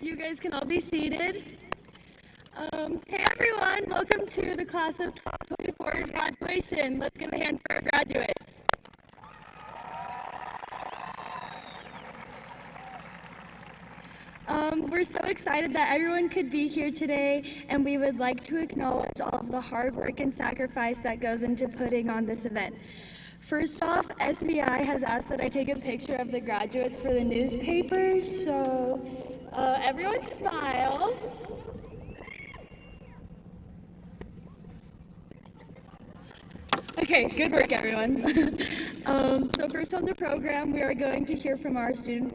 you guys can all be seated. Hey everyone, welcome to the class of 2024's graduation. Let's give a hand for our graduates. We're so excited that everyone could be here today, and we would like to acknowledge all of the hard work and sacrifice that goes into putting on this event. First off, SBI has asked that I take a picture of the graduates for the newspaper, so everyone smile. Okay, good work, everyone. So first on the program, we are going to hear from our student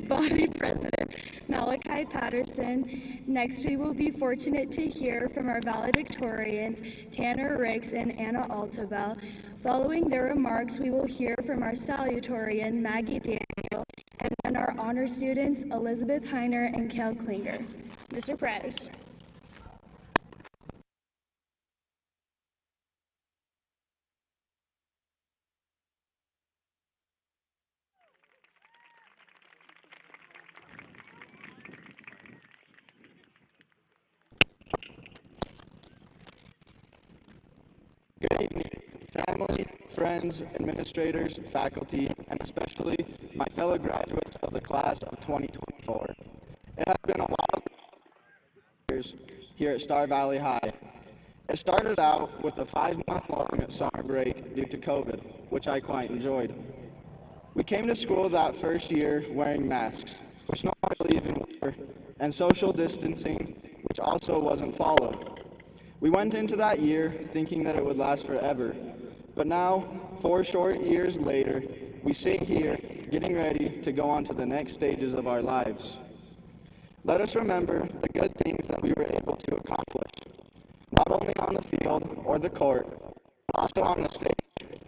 body president, Malachi Patterson. Next, we will be fortunate to hear from our valedictorians, Tanner Ricks and Anna Altabel. Following their remarks, we will hear from our salutatorian, Maggie Daniel, and then our honor students, Elizabeth Heiner and Kel Klinger. Mr. Presh. Good evening, family, friends, administrators, faculty, and especially my fellow graduates of the class of 2024. It has been a wild years here at Star Valley High. It started out with a 5-month-long summer break due to COVID, which I quite enjoyed. We came to school that first year wearing masks, which no one really even wore, and social distancing, which also wasn't followed. We went into that year thinking that it would last forever, but now, 4 short years later, we sit here getting ready to go on to the next stages of our lives. Let us remember the good things that we were able to accomplish, not only on the field or the court, but also on the stage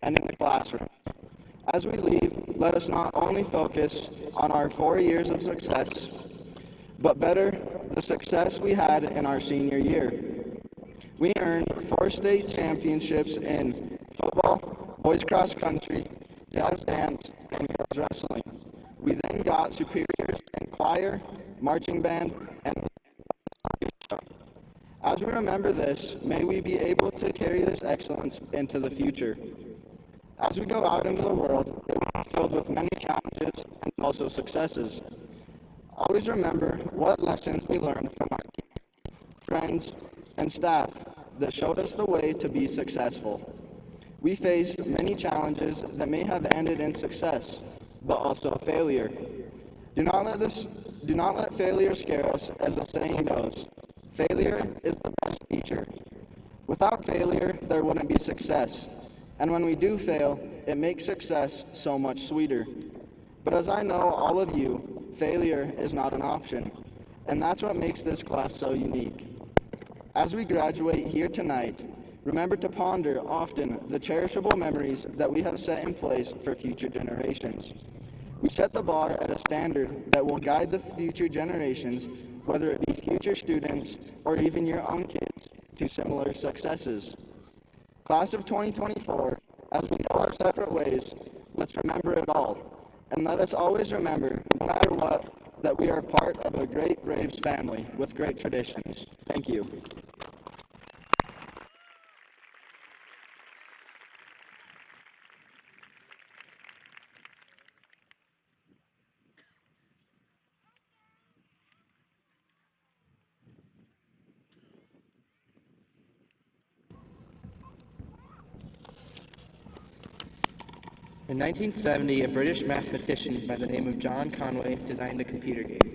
and in the classroom. As we leave, let us not only focus on our 4 years of success, but better the success we had in our senior year. We earned 4 state championships in football, boys cross country, jazz dance, and girls wrestling. We then got superiors in choir, marching band, and as we remember this, may we be able to carry this excellence into the future. As we go out into the world, it will be filled with many challenges and also successes. Always remember what lessons we learned from our friends, and staff that showed us the way to be successful. We faced many challenges that may have ended in success, but also failure. Do not let failure scare us, as the saying goes. Failure is the best teacher. Without failure, there wouldn't be success. And when we do fail, it makes success so much sweeter. But as I know all of you, failure is not an option. And that's what makes this class so unique. As we graduate here tonight, remember to ponder often the cherishable memories that we have set in place for future generations. We set the bar at a standard that will guide the future generations, whether it be future students or even your own kids, to similar successes. Class of 2024, as we go our separate ways, let's remember it all. And let us always remember, no matter what, that we are part of a great Braves family with great traditions. Thank you. In 1970, a British mathematician by the name of John Conway designed a computer game.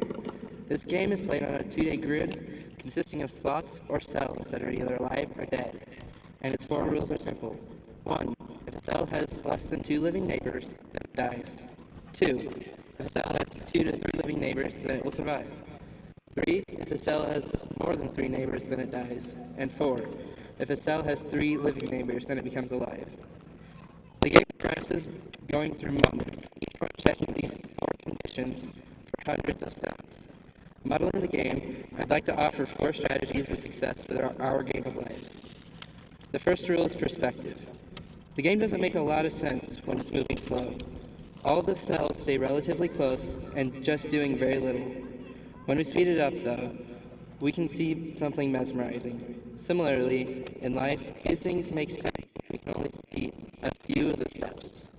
This game is played on a 2-day grid consisting of slots or cells that are either alive or dead, and its 4 rules are simple. 1. If a cell has less than 2 living neighbors, then it dies. 2. If a cell has 2 to 3 living neighbors, then it will survive. 3. If a cell has more than 3 neighbors, then it dies. And 4. If a cell has 3 living neighbors, then it becomes alive. The game progresses going through moments, each one checking these 4 conditions for hundreds of cells. Modeling the game, I'd like to offer 4 strategies of success for our game of life. The first rule is perspective. The game doesn't make a lot of sense when it's moving slow. All of the cells stay relatively close and just doing very little. When we speed it up, though, we can see something mesmerizing. Similarly, in life, few things make sense. We can only see a few of the steps.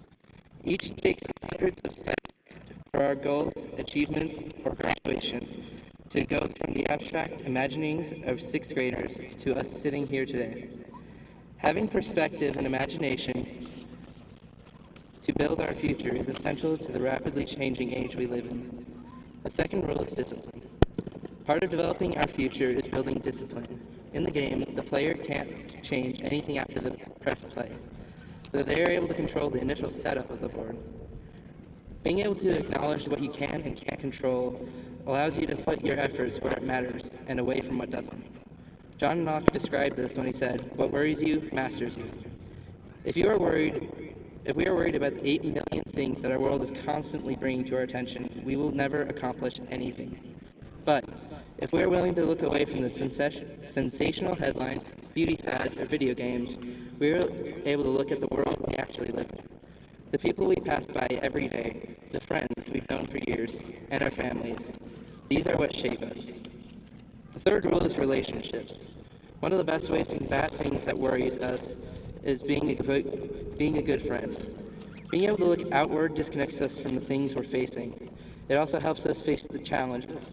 Each takes hundreds of steps for our goals, achievements, or graduation to go from the abstract imaginings of sixth graders to us sitting here today. Having perspective and imagination to build our future is essential to the rapidly changing age we live in. The second rule is discipline. Part of developing our future is building discipline. In the game, the player can't change anything after the press play, but they are able to control the initial setup of the board. Being able to acknowledge what you can and can't control allows you to put your efforts where it matters and away from what doesn't. John Locke described this when he said, "What worries you, masters you." If we are worried about the 8 million things that our world is constantly bringing to our attention, we will never accomplish anything. But if we are willing to look away from the sensational headlines, beauty fads, or video games, we are able to look at the world we actually live in. The people we pass by every day, the friends we've known for years, and our families. These are what shape us. The third rule is relationships. One of the best ways to combat things that worries us is being a good friend. Being able to look outward disconnects us from the things we're facing. It also helps us face the challenges.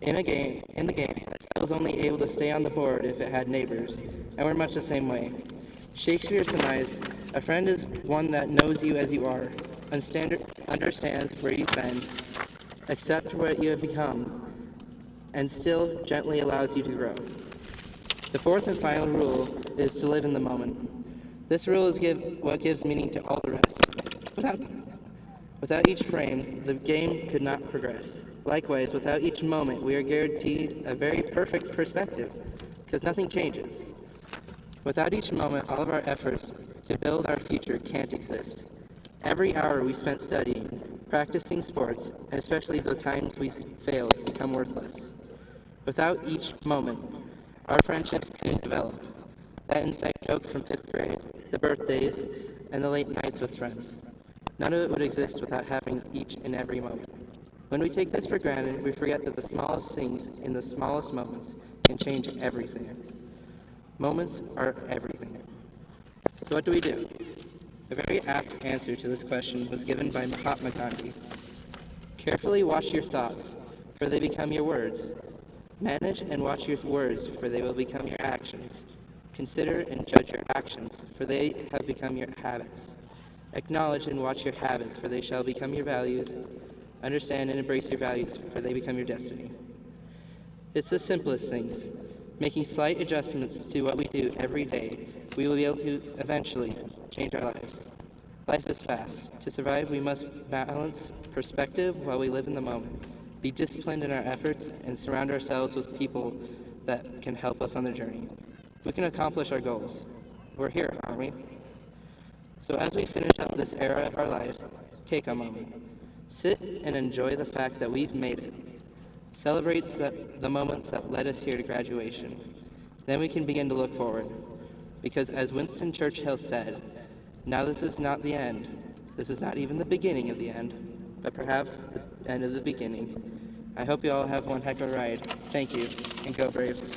In the game, Estelle was only able to stay on the board if it had neighbors, and we're much the same way. Shakespeare surmised, "A friend is one that knows you as you are, understands where you've been, accepts what you have become, and still gently allows you to grow." The fourth and final rule is to live in the moment. This rule is what gives meaning to all the rest. Without each frame, the game could not progress. Likewise, without each moment, we are guaranteed a very perfect perspective, because nothing changes. Without each moment, all of our efforts to build our future can't exist. Every hour we spent studying, practicing sports, and especially the times we failed, become worthless. Without each moment, our friendships couldn't develop. That inside joke from 5th grade, the birthdays, and the late nights with friends. None of it would exist without having each and every moment. When we take this for granted, we forget that the smallest things in the smallest moments can change everything. Moments are everything. So what do we do? A very apt answer to this question was given by Mahatma Gandhi. Carefully watch your thoughts, for they become your words. Manage and watch your words, for they will become your actions. Consider and judge your actions, for they have become your habits. Acknowledge and watch your habits, for they shall become your values. Understand and embrace your values, for they become your destiny. It's the simplest things. Making slight adjustments to what we do every day, we will be able to eventually change our lives. Life is fast. To survive, we must balance perspective while we live in the moment, be disciplined in our efforts, and surround ourselves with people that can help us on the journey. We can accomplish our goals. We're here, aren't we? So as we finish up this era of our lives, take a moment. Sit and enjoy the fact that we've made it. Celebrate the moments that led us here to graduation. Then we can begin to look forward. Because as Winston Churchill said, now this is not the end. This is not even the beginning of the end, but perhaps the end of the beginning. I hope you all have one heck of a ride. Thank you, and go Braves.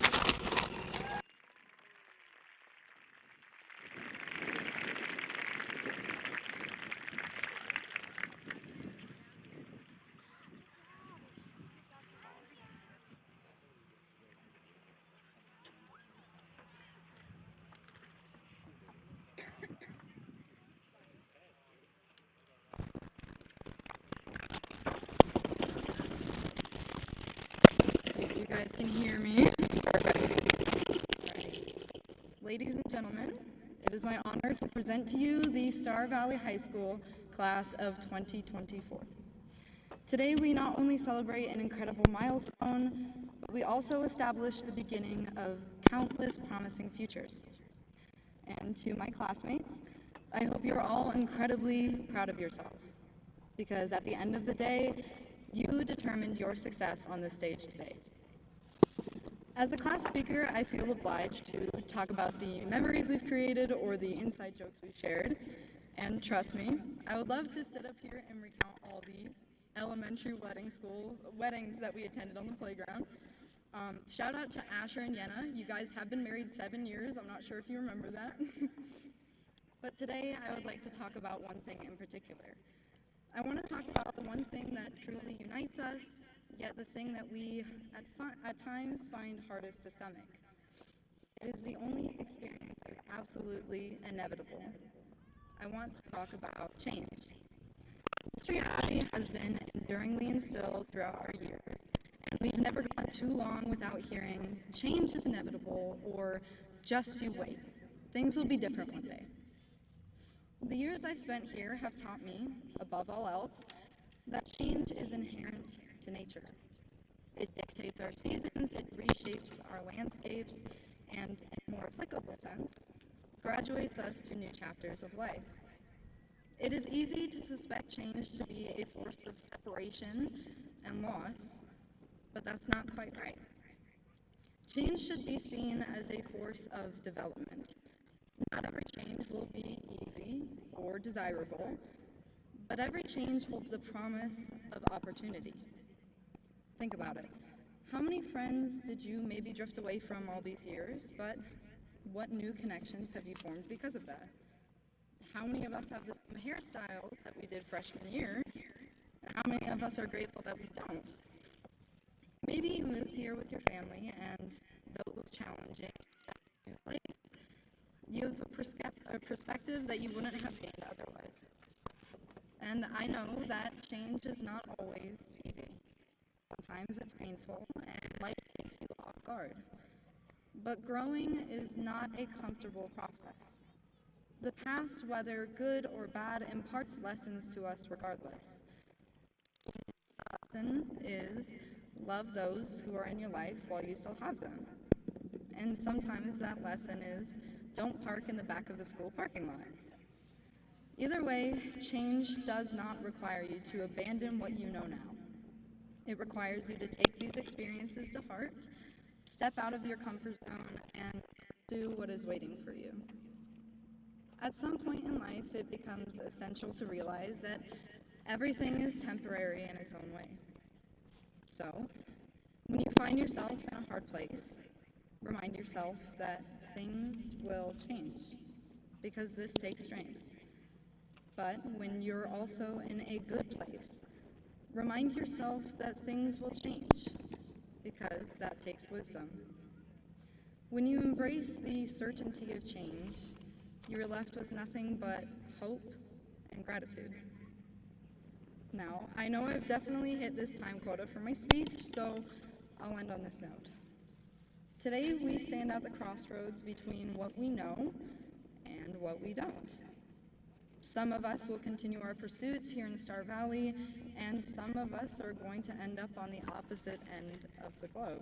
If you guys can hear me. Ladies and gentlemen, it is my honor to present to you the Star Valley High School class of 2024. Today we not only celebrate an incredible milestone, but we also establish the beginning of countless promising futures. And to my classmates, I hope you're all incredibly proud of yourselves, because at the end of the day, you determined your success on this stage today. As a class speaker, I feel obliged to talk about the memories we've created or the inside jokes we've shared. And trust me, I would love to sit up here and recount all the elementary weddings that we attended on the playground. Shout out to Asher and Yenna. You guys have been married 7 years. I'm not sure if you remember that. But today I would like to talk about one thing in particular. I want to talk about the one thing that truly unites us, yet the thing that we at times find hardest to stomach. It is the only experience that is absolutely inevitable. I want to talk about change. This reality has been enduringly instilled throughout our years, and we've never gone too long without hearing, change is inevitable, or just you wait. Things will be different one day. The years I've spent here have taught me, above all else, that change is inherent to nature. It dictates our seasons, it reshapes our landscapes, and in a more applicable sense, graduates us to new chapters of life. It is easy to suspect change to be a force of separation and loss, but that's not quite right. Change should be seen as a force of development. Not every change will be easy or desirable, but every change holds the promise of opportunity. Think about it. How many friends did you maybe drift away from all these years, but what new connections have you formed because of that? How many of us have the same hairstyles that we did freshman year, and how many of us are grateful that we don't? Maybe you moved here with your family, and though it was challenging, you have a perspective that you wouldn't have gained otherwise. And I know that change is not always easy. Sometimes it's painful, and life takes you off guard. But growing is not a comfortable process. The past, whether good or bad, imparts lessons to us regardless. The lesson is love those who are in your life while you still have them. And sometimes that lesson is don't park in the back of the school parking lot. Either way, change does not require you to abandon what you know now. It requires you to take these experiences to heart, step out of your comfort zone, and do what is waiting for you. At some point in life, it becomes essential to realize that everything is temporary in its own way. So, when you find yourself in a hard place, remind yourself that things will change, because this takes strength. But when you're also in a good place, remind yourself that things will change, because that takes wisdom. When you embrace the certainty of change, you are left with nothing but hope and gratitude. Now, I know I've definitely hit this time quota for my speech, so I'll end on this note. Today, we stand at the crossroads between what we know and what we don't. Some of us will continue our pursuits here in the Star Valley, and some of us are going to end up on the opposite end of the globe.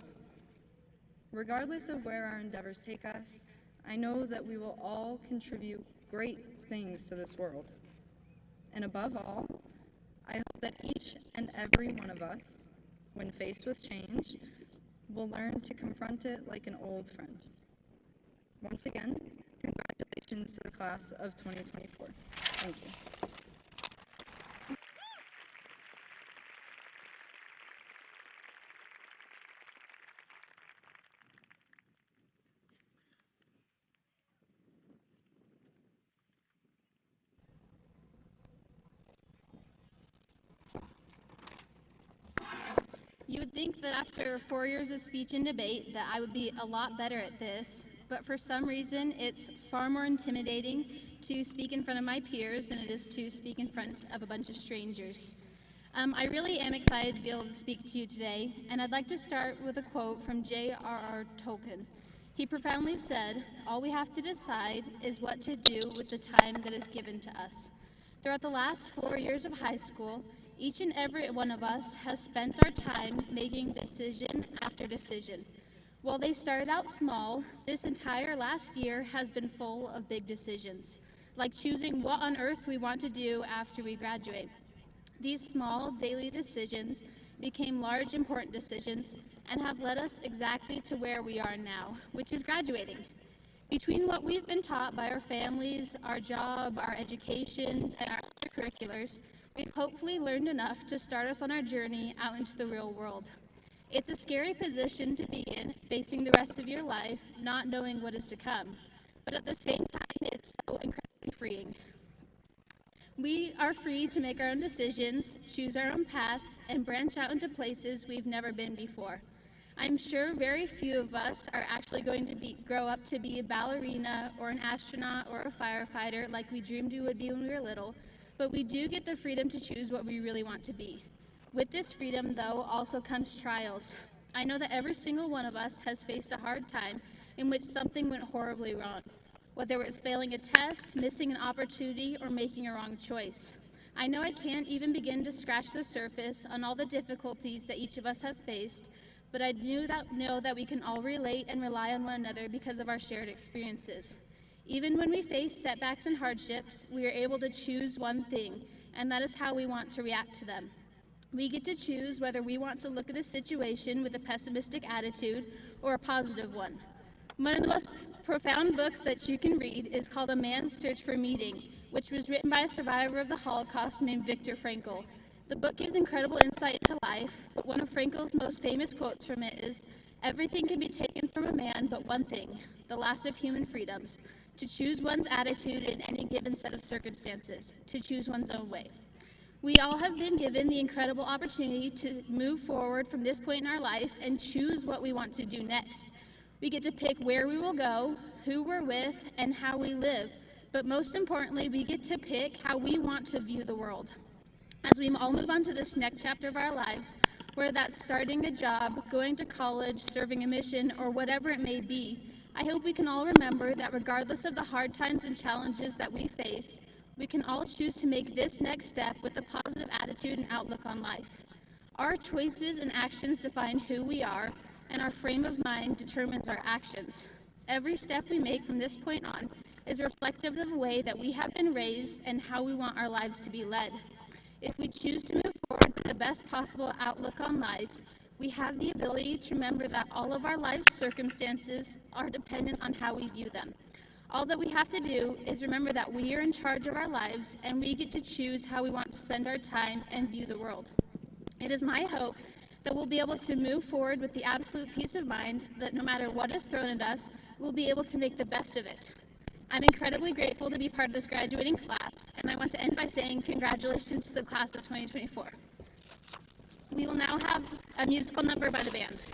Regardless of where our endeavors take us, I know that we will all contribute great things to this world. And above all, I hope that each and every one of us, when faced with change, will learn to confront it like an old friend. Once again, congratulations to the class of 2024. Thank you. You would think that after 4 years of speech and debate that I would be a lot better at this, but for some reason it's far more intimidating to speak in front of my peers than it is to speak in front of a bunch of strangers. I really am excited to be able to speak to you today, and I'd like to start with a quote from J.R.R. Tolkien. He profoundly said, "All we have to decide is what to do with the time that is given to us." Throughout the last 4 years of high school, each and every one of us has spent our time making decision after decision. While they started out small, this entire last year has been full of big decisions, like choosing what on earth we want to do after we graduate. These small daily decisions became large, important decisions and have led us exactly to where we are now, which is graduating. Between what we've been taught by our families, our job, our educations, and our extracurriculars, we've hopefully learned enough to start us on our journey out into the real world. It's a scary position to be in, facing the rest of your life, not knowing what is to come. But at the same time, it's so incredibly freeing. We are free to make our own decisions, choose our own paths, and branch out into places we've never been before. I'm sure very few of us are actually going to grow up to be a ballerina or an astronaut or a firefighter like we dreamed we would be when we were little, but we do get the freedom to choose what we really want to be. With this freedom, though, also comes trials. I know that every single one of us has faced a hard time in which something went horribly wrong, whether it was failing a test, missing an opportunity, or making a wrong choice. I know I can't even begin to scratch the surface on all the difficulties that each of us have faced, but I know that we can all relate and rely on one another because of our shared experiences. Even when we face setbacks and hardships, we are able to choose one thing, and that is how we want to react to them. We get to choose whether we want to look at a situation with a pessimistic attitude or a positive one. One of the most profound books that you can read is called A Man's Search for Meaning, which was written by a survivor of the Holocaust named Viktor Frankl. The book gives incredible insight into life, but one of Frankl's most famous quotes from it is, "Everything can be taken from a man but one thing, the last of human freedoms, to choose one's attitude in any given set of circumstances, to choose one's own way." We all have been given the incredible opportunity to move forward from this point in our life and choose what we want to do next. We get to pick where we will go, who we're with, and how we live. But most importantly, we get to pick how we want to view the world. As we all move on to this next chapter of our lives, whether that's starting a job, going to college, serving a mission, or whatever it may be, I hope we can all remember that regardless of the hard times and challenges that we face, we can all choose to make this next step with a positive attitude and outlook on life. Our choices and actions define who we are, and our frame of mind determines our actions. Every step we make from this point on is reflective of the way that we have been raised and how we want our lives to be led. If we choose to move forward with the best possible outlook on life, we have the ability to remember that all of our life's circumstances are dependent on how we view them. All that we have to do is remember that we are in charge of our lives and we get to choose how we want to spend our time and view the world. It is my hope that we'll be able to move forward with the absolute peace of mind that no matter what is thrown at us, we'll be able to make the best of it. I'm incredibly grateful to be part of this graduating class, and I want to end by saying congratulations to the class of 2024. We will now have a musical number by the band.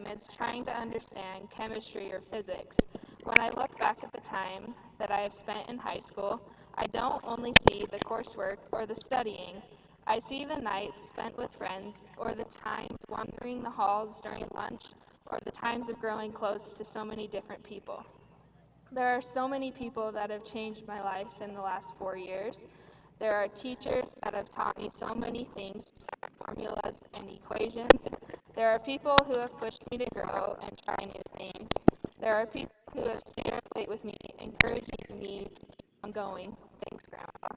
It's trying to understand chemistry or physics. When I look back at the time that I have spent in high school, I don't only see the coursework or the studying. I see the nights spent with friends, or the times wandering the halls during lunch, or the times of growing close to so many different people. There are so many people that have changed my life in the last 4 years. There are teachers that have taught me so many things, besides formulas and equations. There are people who have pushed me to grow and try new things. There are people who have stayed up late with me, encouraging me to keep on going. Thanks, Grandpa.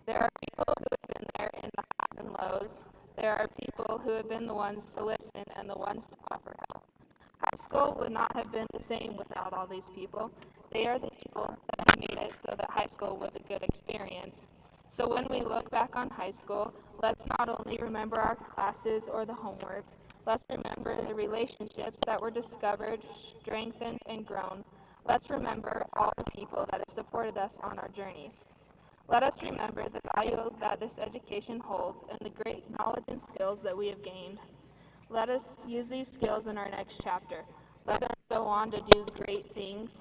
There are people who have been there in the highs and lows. There are people who have been the ones to listen and the ones to offer help. High school would not have been the same without all these people. They are the people that have made it so that high school was a good experience. So when we look back on high school, let's not only remember our classes or the homework, let's remember the relationships that were discovered, strengthened, and grown. Let's remember all the people that have supported us on our journeys. Let us remember the value that this education holds and the great knowledge and skills that we have gained. Let us use these skills in our next chapter. Let us go on to do great things,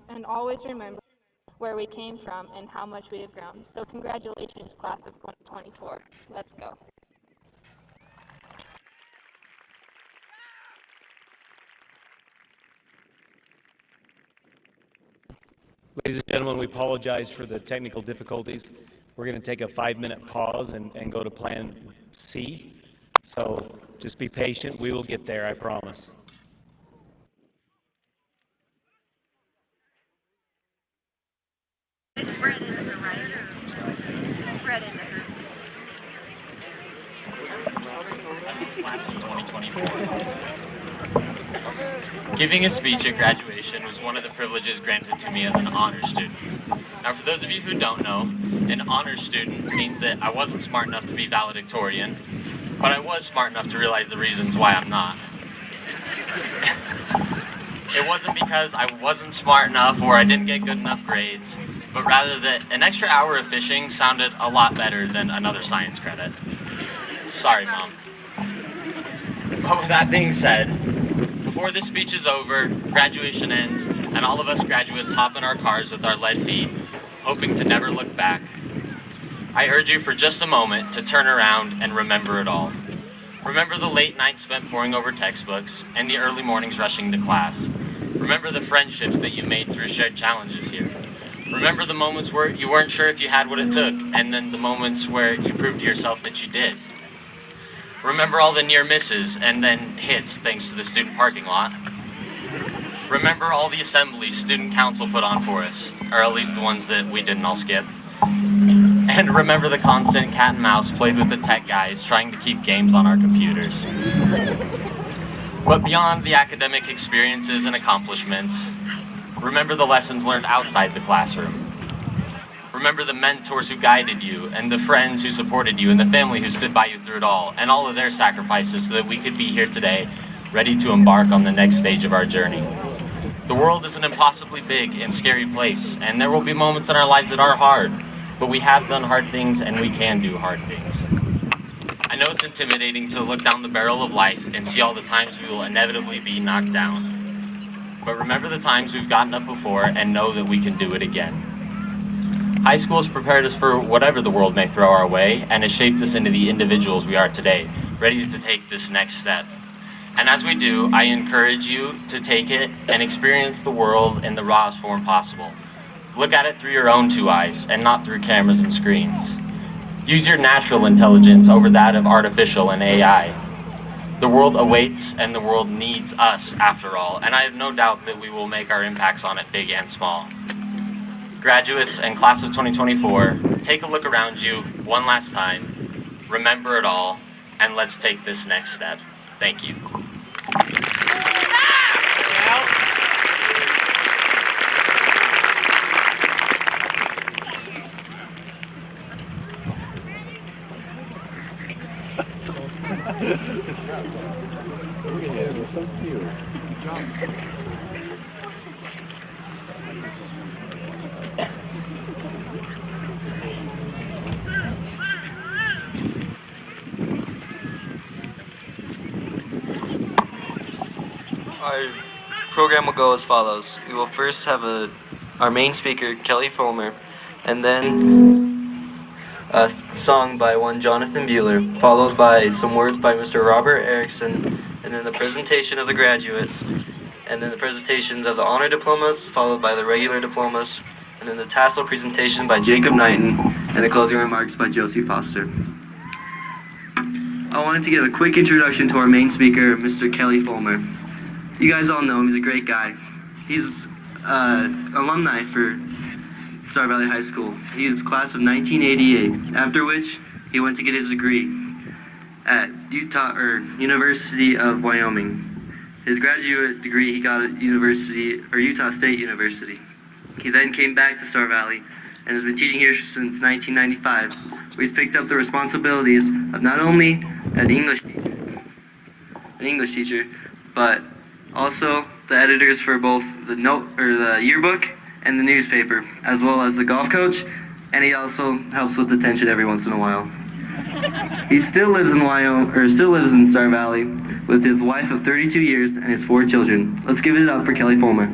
and always remember where we came from and how much we have grown. So congratulations, class of 2024. Let's go. Ladies and gentlemen, we apologize for the technical difficulties. We're going to take a 5-minute pause and go to Plan C. So just be patient. We will get there, I promise. Bread in the right. Bread in the Class of 2024. Giving a speech at graduation was one of the privileges granted to me as an honor student. Now, for those of you who don't know, an honor student means that I wasn't smart enough to be valedictorian, but I was smart enough to realize the reasons why I'm not. It wasn't because I wasn't smart enough or I didn't get good enough grades, but rather that an extra hour of fishing sounded a lot better than another science credit. Sorry, Mom. But with that being said, before this speech is over, graduation ends, and all of us graduates hop in our cars with our lead feet, hoping to never look back, I urge you for just a moment to turn around and remember it all. Remember the late nights spent poring over textbooks and the early mornings rushing to class. Remember the friendships that you made through shared challenges here. Remember the moments where you weren't sure if you had what it took, and then the moments where you proved to yourself that you did. Remember all the near misses and then hits thanks to the student parking lot. Remember all the assemblies student council put on for us, or at least the ones that we didn't all skip. And remember the constant cat and mouse played with the tech guys trying to keep games on our computers. But beyond the academic experiences and accomplishments, remember the lessons learned outside the classroom. Remember the mentors who guided you, and the friends who supported you, and the family who stood by you through it all, and all of their sacrifices so that we could be here today, ready to embark on the next stage of our journey. The world is an impossibly big and scary place, and there will be moments in our lives that are hard, but we have done hard things and we can do hard things. I know it's intimidating to look down the barrel of life and see all the times we will inevitably be knocked down. But remember the times we've gotten up before and know that we can do it again. High school has prepared us for whatever the world may throw our way and has shaped us into the individuals we are today, ready to take this next step. And as we do, I encourage you to take it and experience the world in the rawest form possible. Look at it through your own two eyes and not through cameras and screens. Use your natural intelligence over that of artificial and AI. The world awaits and the world needs us after all, and I have no doubt that we will make our impacts on it big and small. Graduates and class of 2024, take a look around you one last time, remember it all, and let's take this next step. Thank you. Our program will go as follows. We will first have our main speaker, Kelly Fulmer, and then a song by one Jonathan Bueller, followed by some words by Mr. Robert Erickson, and then the presentation of the graduates, and then the presentations of the honor diplomas, followed by the regular diplomas, and then the tassel presentation by Jacob Knighton, and the closing remarks by Josie Foster. I wanted to give a quick introduction to our main speaker, Mr. Kelly Fulmer. You guys all know him, he's a great guy. He's alumni for Star Valley High School. He is class of 1988, after which he went to get his degree at University of Wyoming. His graduate degree he got at Utah State University. He then came back to Star Valley and has been teaching here since 1995, where he's picked up the responsibilities of not only an English teacher, but also the editors for both the yearbook and the newspaper, as well as the golf coach, and he also helps with detention every once in a while. He still lives in Star Valley with his wife of 32 years and his 4 children. Let's give it up for Kelly Fulmer.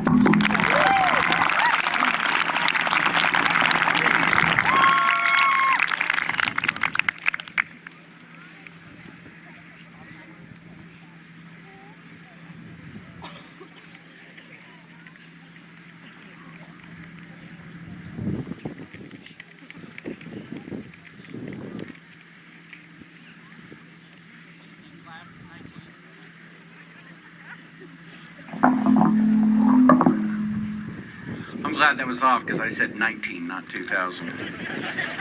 I'm glad that was off because I said 19, not 2000.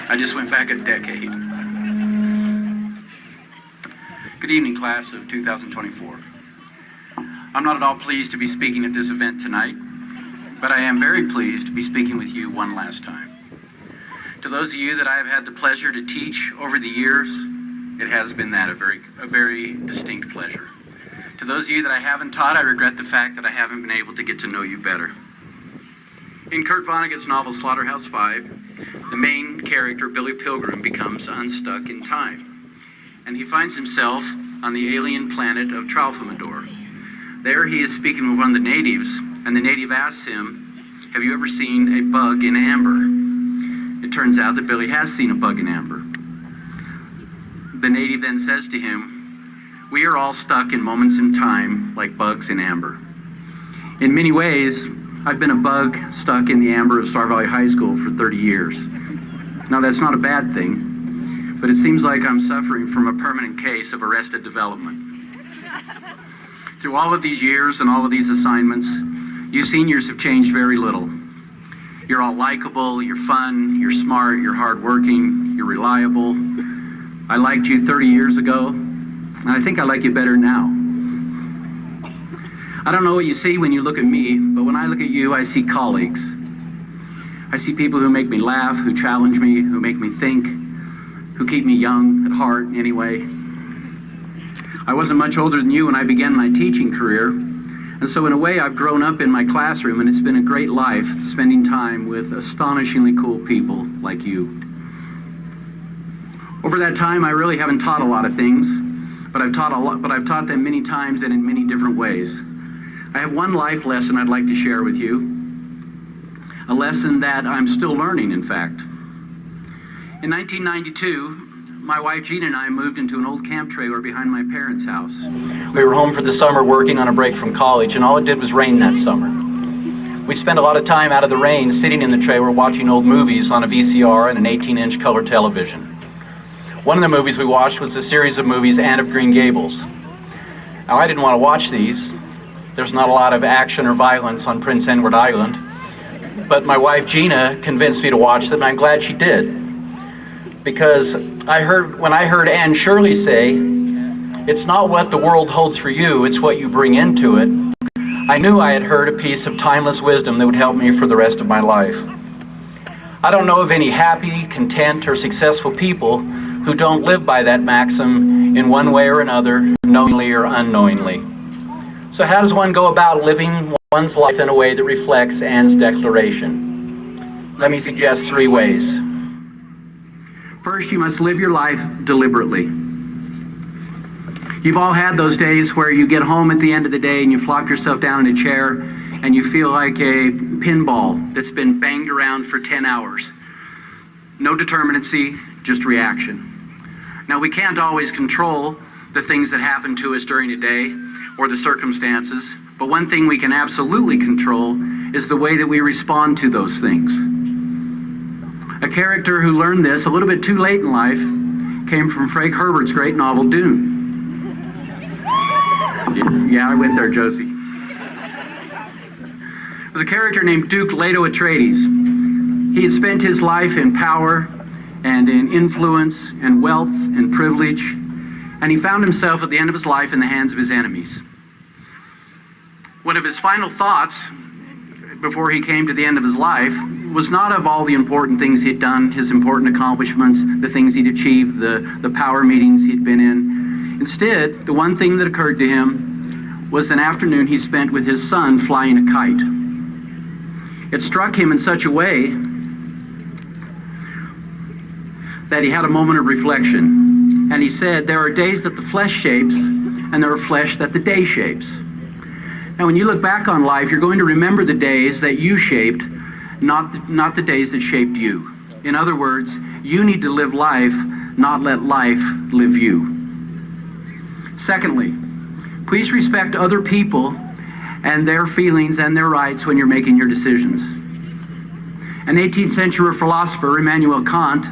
I just went back a decade. Good evening, class of 2024. I'm not at all pleased to be speaking at this event tonight, but I am very pleased to be speaking with you one last time. To those of you that I have had the pleasure to teach over the years, it has been that a very distinct pleasure. To those of you that I haven't taught, I regret the fact that I haven't been able to get to know you better. In Kurt Vonnegut's novel Slaughterhouse-Five, the main character, Billy Pilgrim, becomes unstuck in time, and he finds himself on the alien planet of Tralfamador. There he is speaking with one of the natives, and the native asks him, "Have you ever seen a bug in amber?" It turns out that Billy has seen a bug in amber. The native then says to him, "We are all stuck in moments in time like bugs in amber." In many ways, I've been a bug stuck in the amber of Star Valley High School for 30 years. Now that's not a bad thing, but it seems like I'm suffering from a permanent case of arrested development. Through all of these years and all of these assignments, you seniors have changed very little. You're all likable, you're fun, you're smart, you're hardworking, you're reliable. I liked you 30 years ago, and I think I like you better now. I don't know what you see when you look at me, but when I look at you, I see colleagues. I see people who make me laugh, who challenge me, who make me think, who keep me young at heart anyway. I wasn't much older than you when I began my teaching career, and so in a way I've grown up in my classroom, and it's been a great life spending time with astonishingly cool people like you. Over that time, I really haven't taught a lot of things, but I've taught them many times and in many different ways. I have one life lesson I'd like to share with you, a lesson that I'm still learning, in fact. In 1992, my wife Gina and I moved into an old camp trailer behind my parents' house. We were home for the summer working on a break from college, and all it did was rain that summer. We spent a lot of time out of the rain sitting in the trailer watching old movies on a VCR and an 18-inch color television. One of the movies we watched was a series of movies, Anne of Green Gables. Now, I didn't want to watch these. There's not a lot of action or violence on Prince Edward Island. But my wife Gina convinced me to watch them, and I'm glad she did. Because when I heard Anne Shirley say, "It's not what the world holds for you, it's what you bring into it," I knew I had heard a piece of timeless wisdom that would help me for the rest of my life. I don't know of any happy, content, or successful people who don't live by that maxim in one way or another, knowingly or unknowingly. So how does one go about living one's life in a way that reflects Anne's declaration? Let me suggest 3 ways. First, you must live your life deliberately. You've all had those days where you get home at the end of the day and you flop yourself down in a chair and you feel like a pinball that's been banged around for 10 hours. No determinacy, just reaction. Now, we can't always control the things that happen to us during a day or the circumstances, but one thing we can absolutely control is the way that we respond to those things. A character who learned this a little bit too late in life came from Frank Herbert's great novel, Dune. Yeah, I went there, Josie. It was a character named Duke Leto Atreides. He had spent his life in power and in influence and wealth and privilege, and he found himself at the end of his life in the hands of his enemies. One of his final thoughts before he came to the end of his life was not of all the important things he'd done, his important accomplishments, the things he'd achieved, the power meetings he'd been in. Instead, the one thing that occurred to him was an afternoon he spent with his son flying a kite. It struck him in such a way that he had a moment of reflection. And he said, there are days that the flesh shapes, and there are flesh that the day shapes. Now, when you look back on life, you're going to remember the days that you shaped, not the days that shaped you. In other words, you need to live life, not let life live you. Secondly, please respect other people and their feelings and their rights when you're making your decisions. An 18th century philosopher, Immanuel Kant,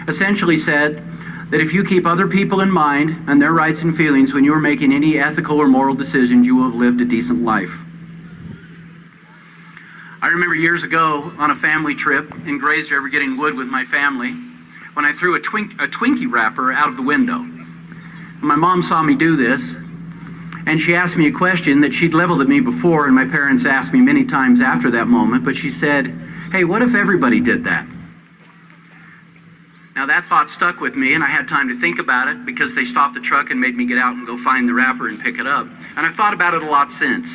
essentially said that if you keep other people in mind and their rights and feelings when you are making any ethical or moral decisions, you will have lived a decent life. I remember years ago on a family trip in Grays River getting wood with my family when I threw a Twinkie wrapper out of the window. My mom saw me do this, And she asked me a question that she'd leveled at me before, and my parents asked me many times after that moment, but she said, "Hey, what if everybody did that?" Now that thought stuck with me, and I had time to think about it because they stopped the truck and made me get out and go find the wrapper and pick it up. And I've thought about it a lot since.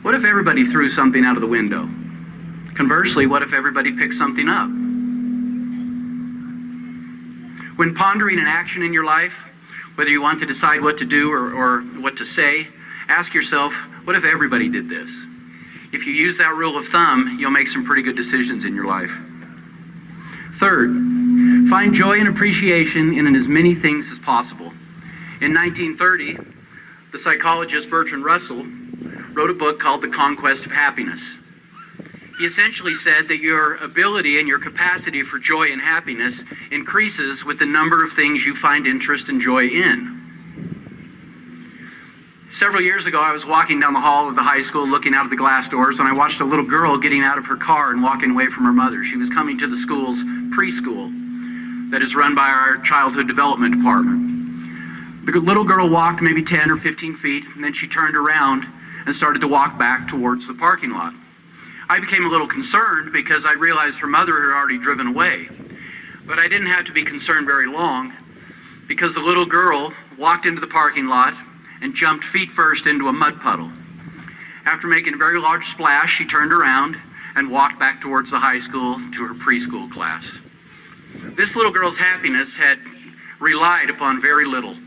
What if everybody threw something out of the window? Conversely, what if everybody picked something up? When pondering an action in your life, whether you want to decide what to do or what to say, ask yourself, what if everybody did this? If you use that rule of thumb, you'll make some pretty good decisions in your life. Third, find joy and appreciation in as many things as possible. In 1930, the psychologist Bertrand Russell wrote a book called The Conquest of Happiness. He essentially said that your ability and your capacity for joy and happiness increases with the number of things you find interest and joy in. Several years ago, I was walking down the hall of the high school looking out of the glass doors, and I watched a little girl getting out of her car and walking away from her mother. She was coming to the school's preschool that is run by our childhood development department. The little girl walked maybe 10 or 15 feet, and then she turned around and started to walk back towards the parking lot. I became a little concerned because I realized her mother had already driven away. But I didn't have to be concerned very long because the little girl walked into the parking lot and jumped feet first into a mud puddle. After making a very large splash, she turned around and walked back towards the high school to her preschool class. This little girl's happiness had relied upon very little.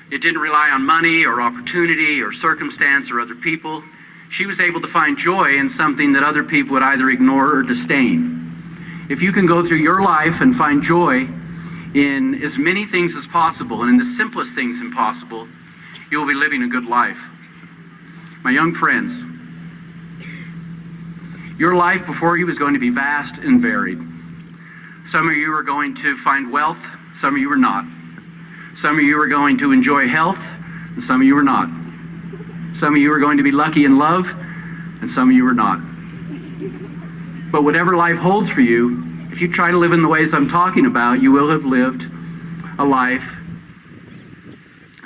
It didn't rely on money or opportunity or circumstance or other people. She was able to find joy in something that other people would either ignore or disdain. If you can go through your life and find joy in as many things as possible and in the simplest things possible, you will be living a good life. My young friends, your life before you is going to be vast and varied. Some of you are going to find wealth, some of you are not. Some of you are going to enjoy health, and some of you are not. Some of you are going to be lucky in love, and some of you are not. But whatever life holds for you, if you try to live in the ways I'm talking about, you will have lived a life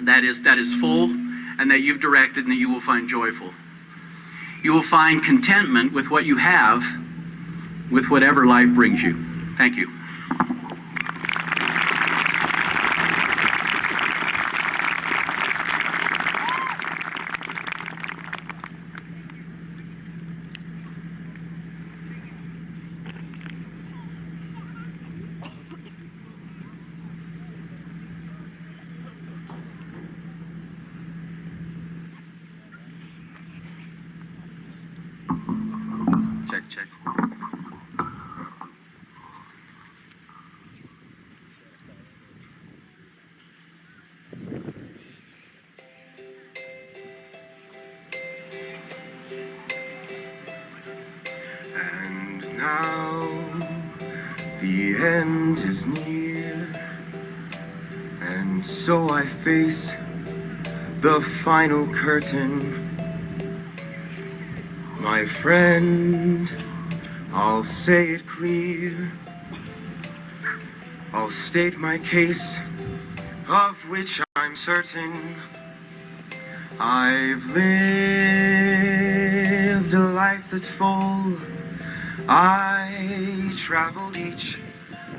that is full and that you've directed and that you will find joyful. You will find contentment with what you have, with whatever life brings you. Thank you. Check. And now the end is near, and so I face the final curtain. My friend, I'll say it clear. I'll state my case, of which I'm certain. I've lived a life that's full. I traveled each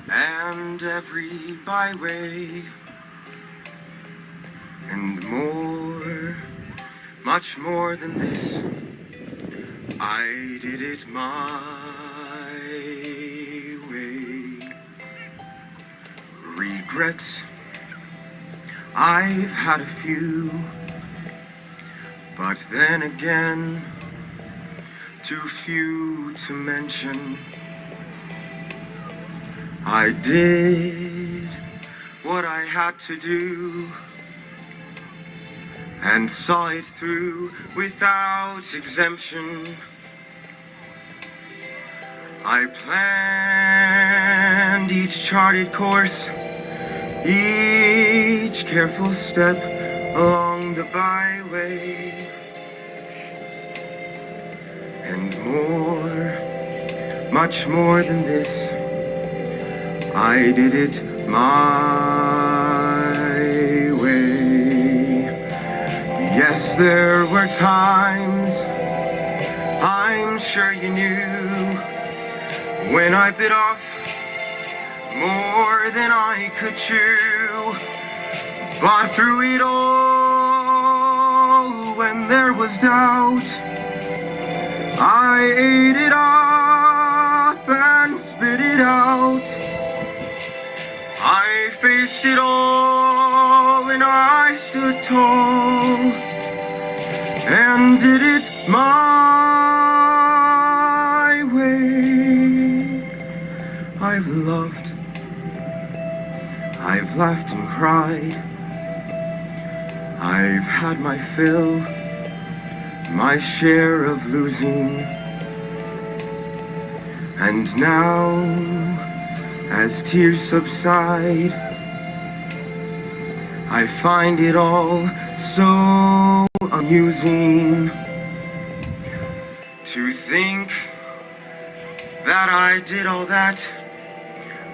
and every byway, and more, much more than this. I did it my way. Regrets, I've had a few, but then again, too few to mention. I did what I had to do and saw it through without exemption. I planned each charted course, each careful step along the byway, and more, much more than this, I did it my way. there were times, I'm sure you knew, when I bit off more than I could chew. But through it all, when there was doubt, I ate it up and spit it out. I faced it all and I stood tall and did it my way. I've loved, I've laughed and cried, I've had my fill, my share of losing. And now, as tears subside, I find it all so amusing to think that I did all that,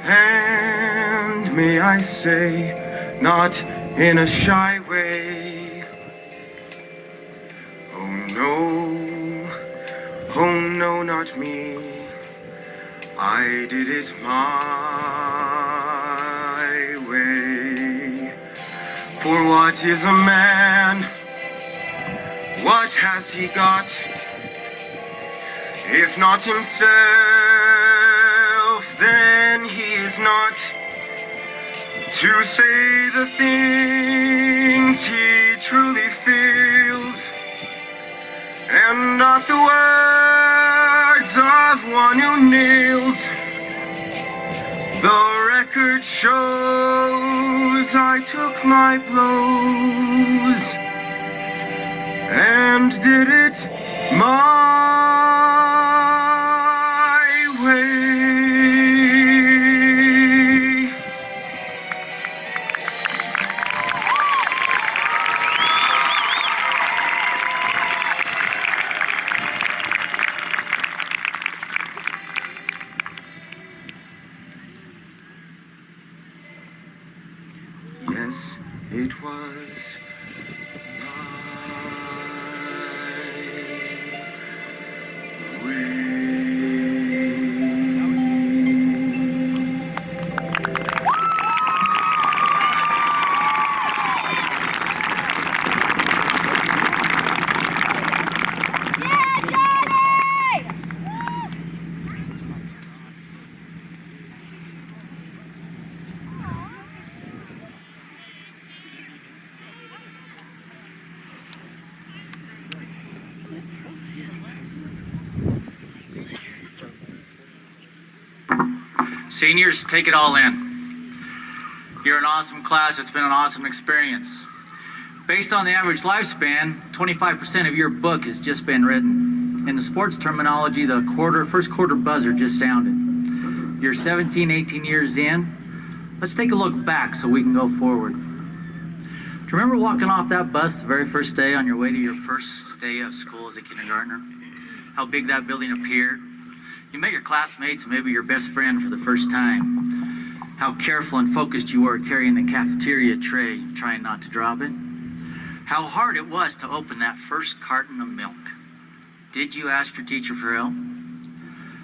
and may I say, not in a shy way. Oh no, not me. I did it my way. For what is a man? What has he got? If not himself, then he is not to say the things he truly feels, and not the words of one who kneels. The record shows I took my blows and did it my way. Yes, it was my way. Seniors, take it all in. You're an awesome class. It's been an awesome experience. Based on the average lifespan, 25% of your book has just been written. In the sports terminology, the first quarter buzzer just sounded. You're 17, 18 years in. Let's take a look back so we can go forward. Do you remember walking off that bus the very first day on your way to your first day of school as a kindergartner? How big that building appeared? You met your classmates and maybe your best friend for the first time. How careful and focused you were carrying the cafeteria tray, trying not to drop it. How hard it was to open that first carton of milk. Did you ask your teacher for help?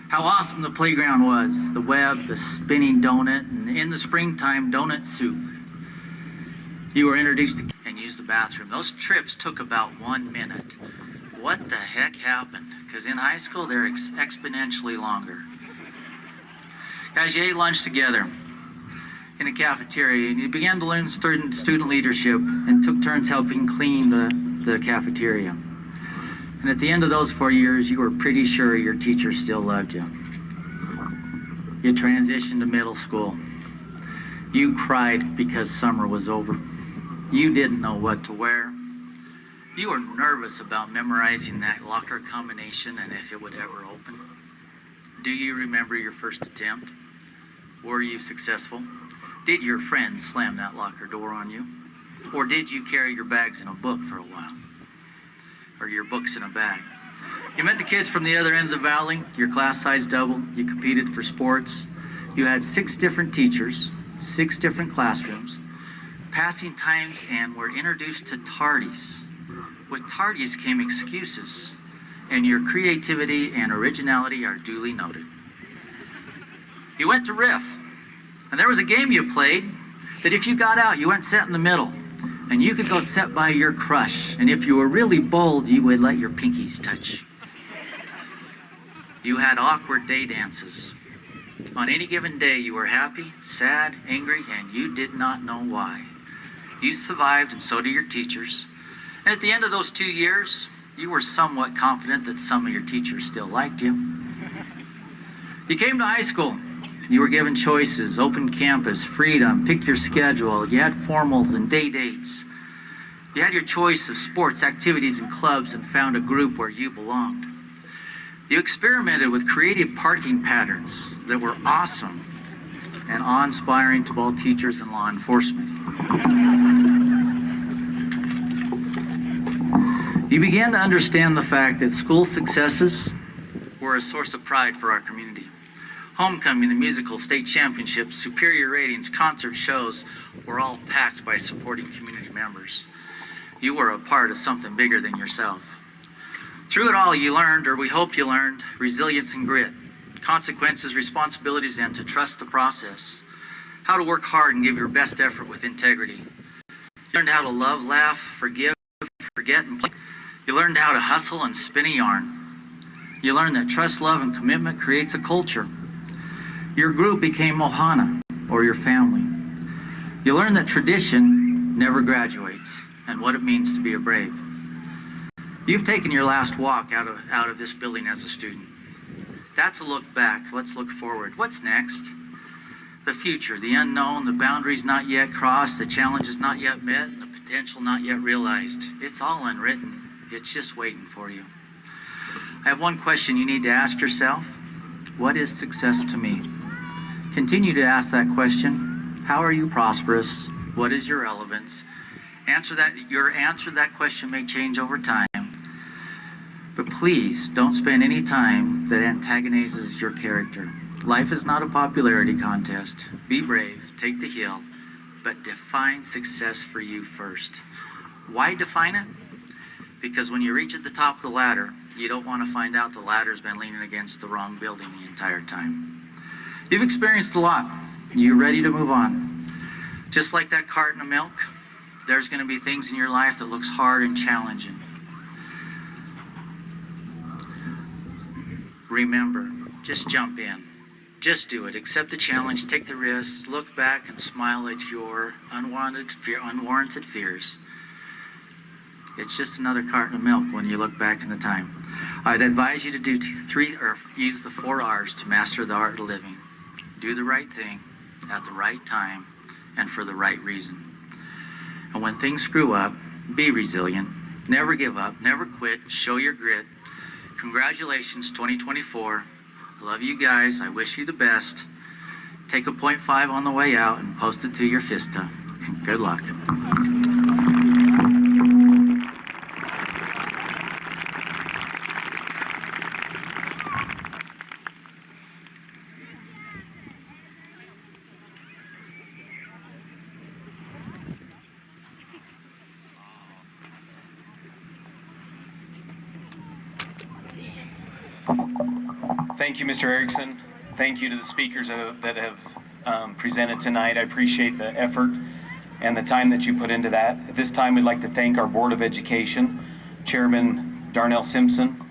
How awesome the playground was, the web, the spinning donut, and in the springtime, donut soup. You were introduced to and used the bathroom. Those trips took about 1 minute. What the heck happened? Because in high school, they're exponentially longer. As you ate lunch together in a cafeteria, and you began to learn student leadership and took turns helping clean the cafeteria. And at the end of those 4 years, you were pretty sure your teacher still loved you. You transitioned to middle school. You cried because summer was over. You didn't know what to wear. You were nervous about memorizing that locker combination and if it would ever open. Do you remember your first attempt? Were you successful? Did your friends slam that locker door on you? Or did you carry your bags in a book for a while? Or your books in a bag? You met the kids from the other end of the valley. Your class size doubled. You competed for sports. You had 6 different teachers, 6 different classrooms, passing times, and were introduced to tardies, With tardies came excuses, and your creativity and originality are duly noted. You went to Riff, and there was a game you played that if you got out, you went set in the middle, and you could go set by your crush, and if you were really bold, you would let your pinkies touch. You had awkward day dances. On any given day, you were happy, sad, angry, and you did not know why. You survived, and so did your teachers. And at the end of those 2 years, you were somewhat confident that some of your teachers still liked you. You came to high school. You were given choices, open campus, freedom, pick your schedule. You had formals and day dates. You had your choice of sports, activities, and clubs and found a group where you belonged. You experimented with creative parking patterns that were awesome and awe-inspiring to all teachers and law enforcement. You began to understand the fact that school successes were a source of pride for our community. Homecoming, the musical, state championships, superior ratings, concert shows were all packed by supporting community members. You were a part of something bigger than yourself. Through it all, you learned, or we hope you learned, resilience and grit, consequences, responsibilities, and to trust the process. How to work hard and give your best effort with integrity. You learned how to love, laugh, forgive, forget, and play. You learned how to hustle and spin a yarn. You learned that trust, love, and commitment creates a culture. Your group became Ohana, or your family. You learned that tradition never graduates, and what it means to be a brave. You've taken your last walk out of this building as a student. That's a look back. Let's look forward. What's next? The future, the unknown, the boundaries not yet crossed, the challenges not yet met, and the potential not yet realized. It's all unwritten. It's just waiting for you. I have one question you need to ask yourself. What is success to me? Continue to ask that question. How are you prosperous? What is your relevance? Your answer to that question may change over time. But please don't spend any time that antagonizes your character. Life is not a popularity contest. Be brave, take the hill, but define success for you first. Why define it? Because when you reach at the top of the ladder, you don't want to find out the ladder's been leaning against the wrong building the entire time. You've experienced a lot. You're ready to move on. Just like that carton of milk, there's going to be things in your life that looks hard and challenging. Remember, just jump in. Just do it. Accept the challenge, take the risks, look back and smile at your unwarranted fears. It's just another carton of milk when you look back in the time. I'd advise you to do use the 4 R's to master the art of living. Do the right thing at the right time and for the right reason. And when things screw up, be resilient. Never give up, never quit, show your grit. Congratulations, 2024. I love you guys. I wish you the best. Take a 0.5 on the way out and post it to your Fista. Good luck. Thank you, Mr. Erickson. Thank you to the speakers that have presented tonight. I appreciate the effort and the time that you put into that. At this time, we'd like to thank our Board of Education, Chairman Darnell Simpson,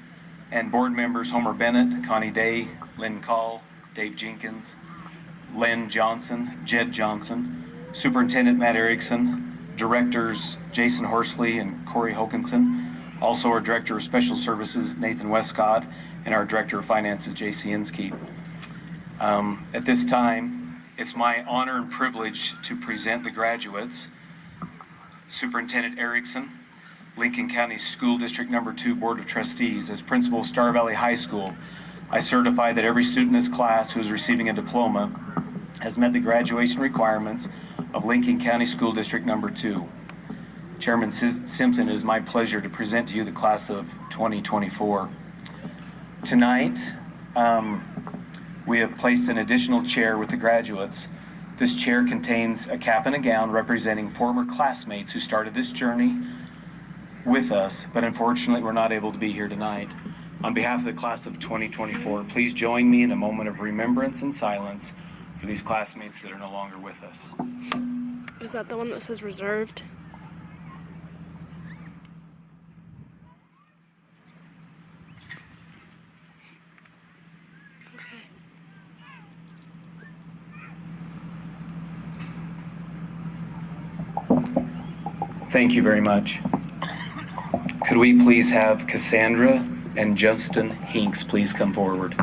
and board members Homer Bennett, Connie Day, Lynn Call, Dave Jenkins, Len Johnson, Jed Johnson, Superintendent Matt Erickson, Directors Jason Horsley and Corey Hokinson, also our Director of Special Services, Nathan Westcott, and our Director of Finances, J.C. Inskeep. At this time, it's my honor and privilege to present the graduates. Superintendent Erickson, Lincoln County School District Number 2 Board of Trustees. As principal of Star Valley High School, I certify that every student in this class who is receiving a diploma has met the graduation requirements of Lincoln County School District Number 2. Chairman Simpson, it is my pleasure to present to you the class of 2024. Tonight, we have placed an additional chair with the graduates. This chair contains a cap and a gown representing former classmates who started this journey with us, but unfortunately we're not able to be here tonight. On behalf of the class of 2024, please join me in a moment of remembrance and silence for these classmates that are no longer with us. Is that the one that says reserved? Thank you very much. Could we please have Cassandra and Justin Hinks please come forward?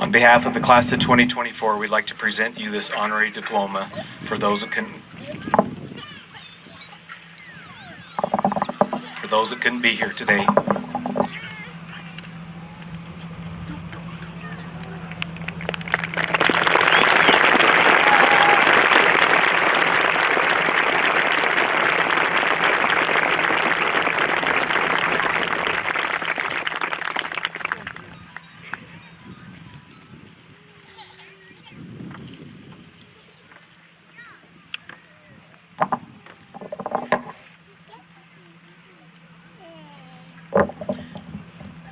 On behalf of the class of 2024, we'd like to present you this honorary diploma for those that couldn't be here today.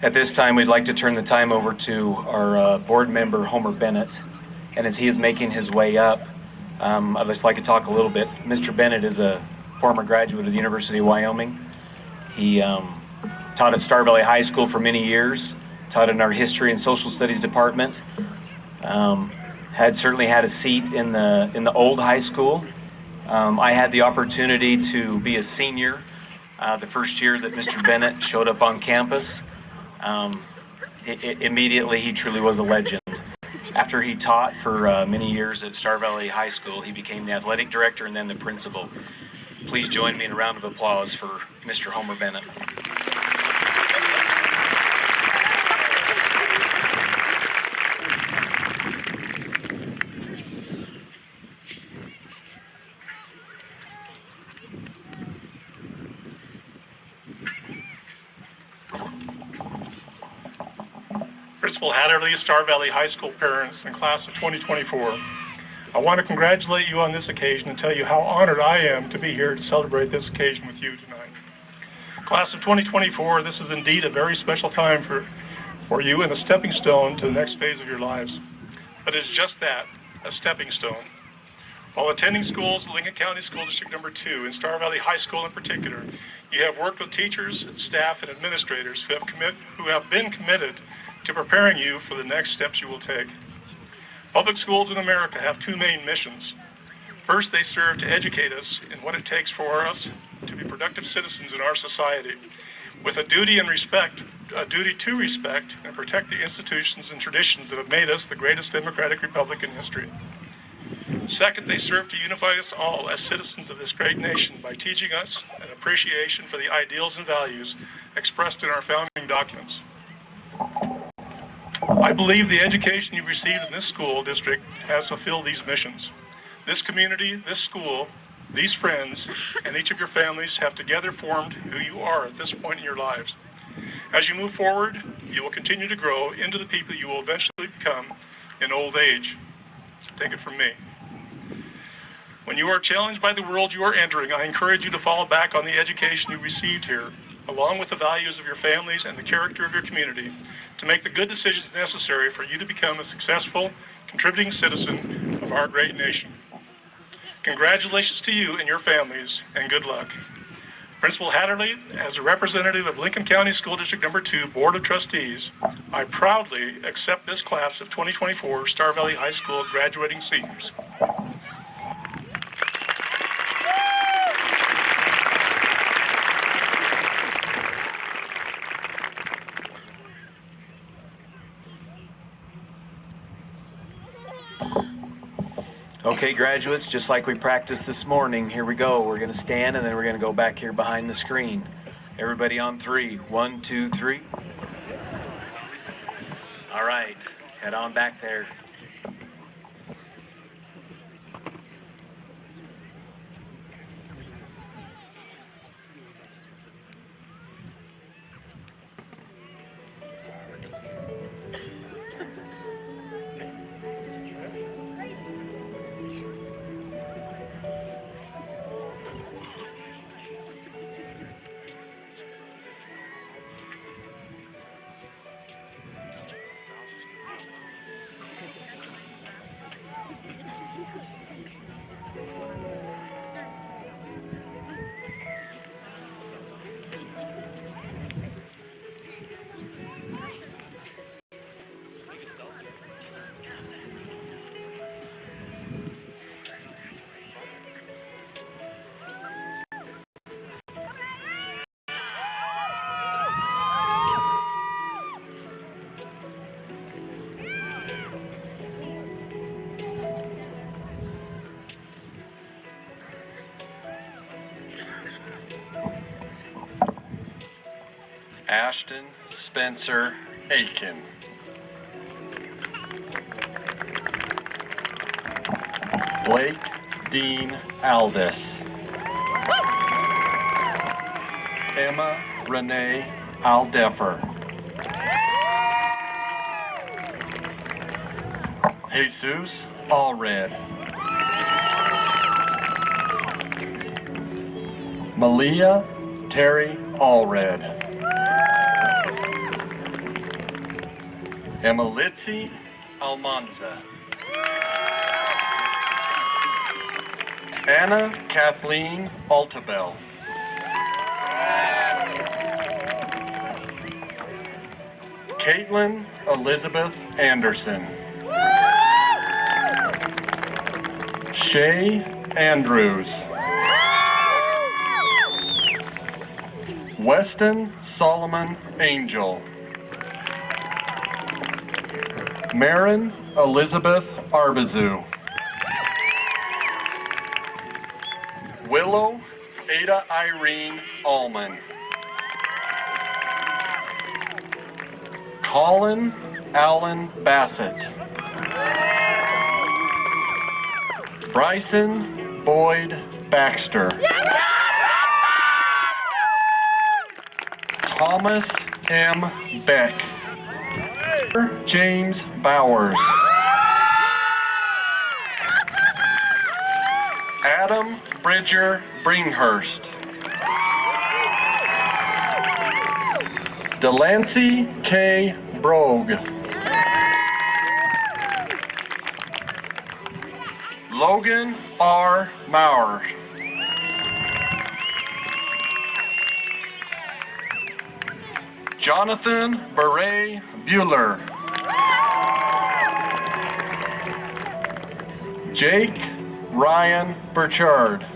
At this time, we'd like to turn the time over to our board member, Homer Bennett. And as he is making his way up, I'd just like to talk a little bit. Mr. Bennett is a former graduate of the University of Wyoming. He taught at Star Valley High School for many years, taught in our History and Social Studies department, had certainly had a seat in the old high school. I had the opportunity to be a senior the first year that Mr. Bennett showed up on campus. Immediately, he truly was a legend. After he taught for many years at Star Valley High School, he became the athletic director and then the principal. Please join me in a round of applause for Mr. Homer Bennett. Principal Hatterley, Star Valley High School parents, and class of 2024. I want to congratulate you on this occasion and tell you how honored I am to be here to celebrate this occasion with you tonight. Class of 2024, this is indeed a very special time for you and a stepping stone to the next phase of your lives. But it's just that, a stepping stone. While attending schools at Lincoln County School District Number 2 and Star Valley High School in particular, you have worked with teachers, staff, and administrators who have been committed to preparing you for the next steps you will take. Public schools in America have two main missions. First, they serve to educate us in what it takes for us to be productive citizens in our society, with a duty to respect and protect the institutions and traditions that have made us the greatest democratic republic in history. Second, they serve to unify us all as citizens of this great nation by teaching us an appreciation for the ideals and values expressed in our founding documents. I believe the education you've received in this school district has fulfilled these missions. This community, this school, these friends, and each of your families have together formed who you are at this point in your lives. As you move forward, you will continue to grow into the people you will eventually become in old age. So take it from me. When you are challenged by the world you are entering, I encourage you to fall back on the education you received here, along with the values of your families and the character of your community, to make the good decisions necessary for you to become a successful, contributing citizen of our great nation. Congratulations to you and your families, and good luck. Principal Hatterley, as a representative of Lincoln County School District Number 2 Board of Trustees, I proudly accept this class of 2024 Star Valley High School graduating seniors. Okay, graduates, just like we practiced this morning, here we go. We're going to stand and then we're going to go back here behind the screen. Everybody on 3. 1, 2, 3. All right, head on back there. Ashton Spencer Aiken. Blake Dean Aldis. Emma Renee Aldefer. Jesus Allred. Malia Terry Allred. Emilitzi Almanza. Anna Kathleen Altabell. Caitlin Elizabeth Anderson. Shay Andrews. Weston Solomon Angel. Marin Elizabeth Arbizu. Willow Ada Irene Allman. Colin Allen Bassett. Bryson Boyd Baxter. Thomas M. Beck. James Bowers. Adam Bridger Bringhurst. Delancey K. Brogue. Logan R. Maurer. Jonathan Beret Bueller. Jake Ryan Burchard.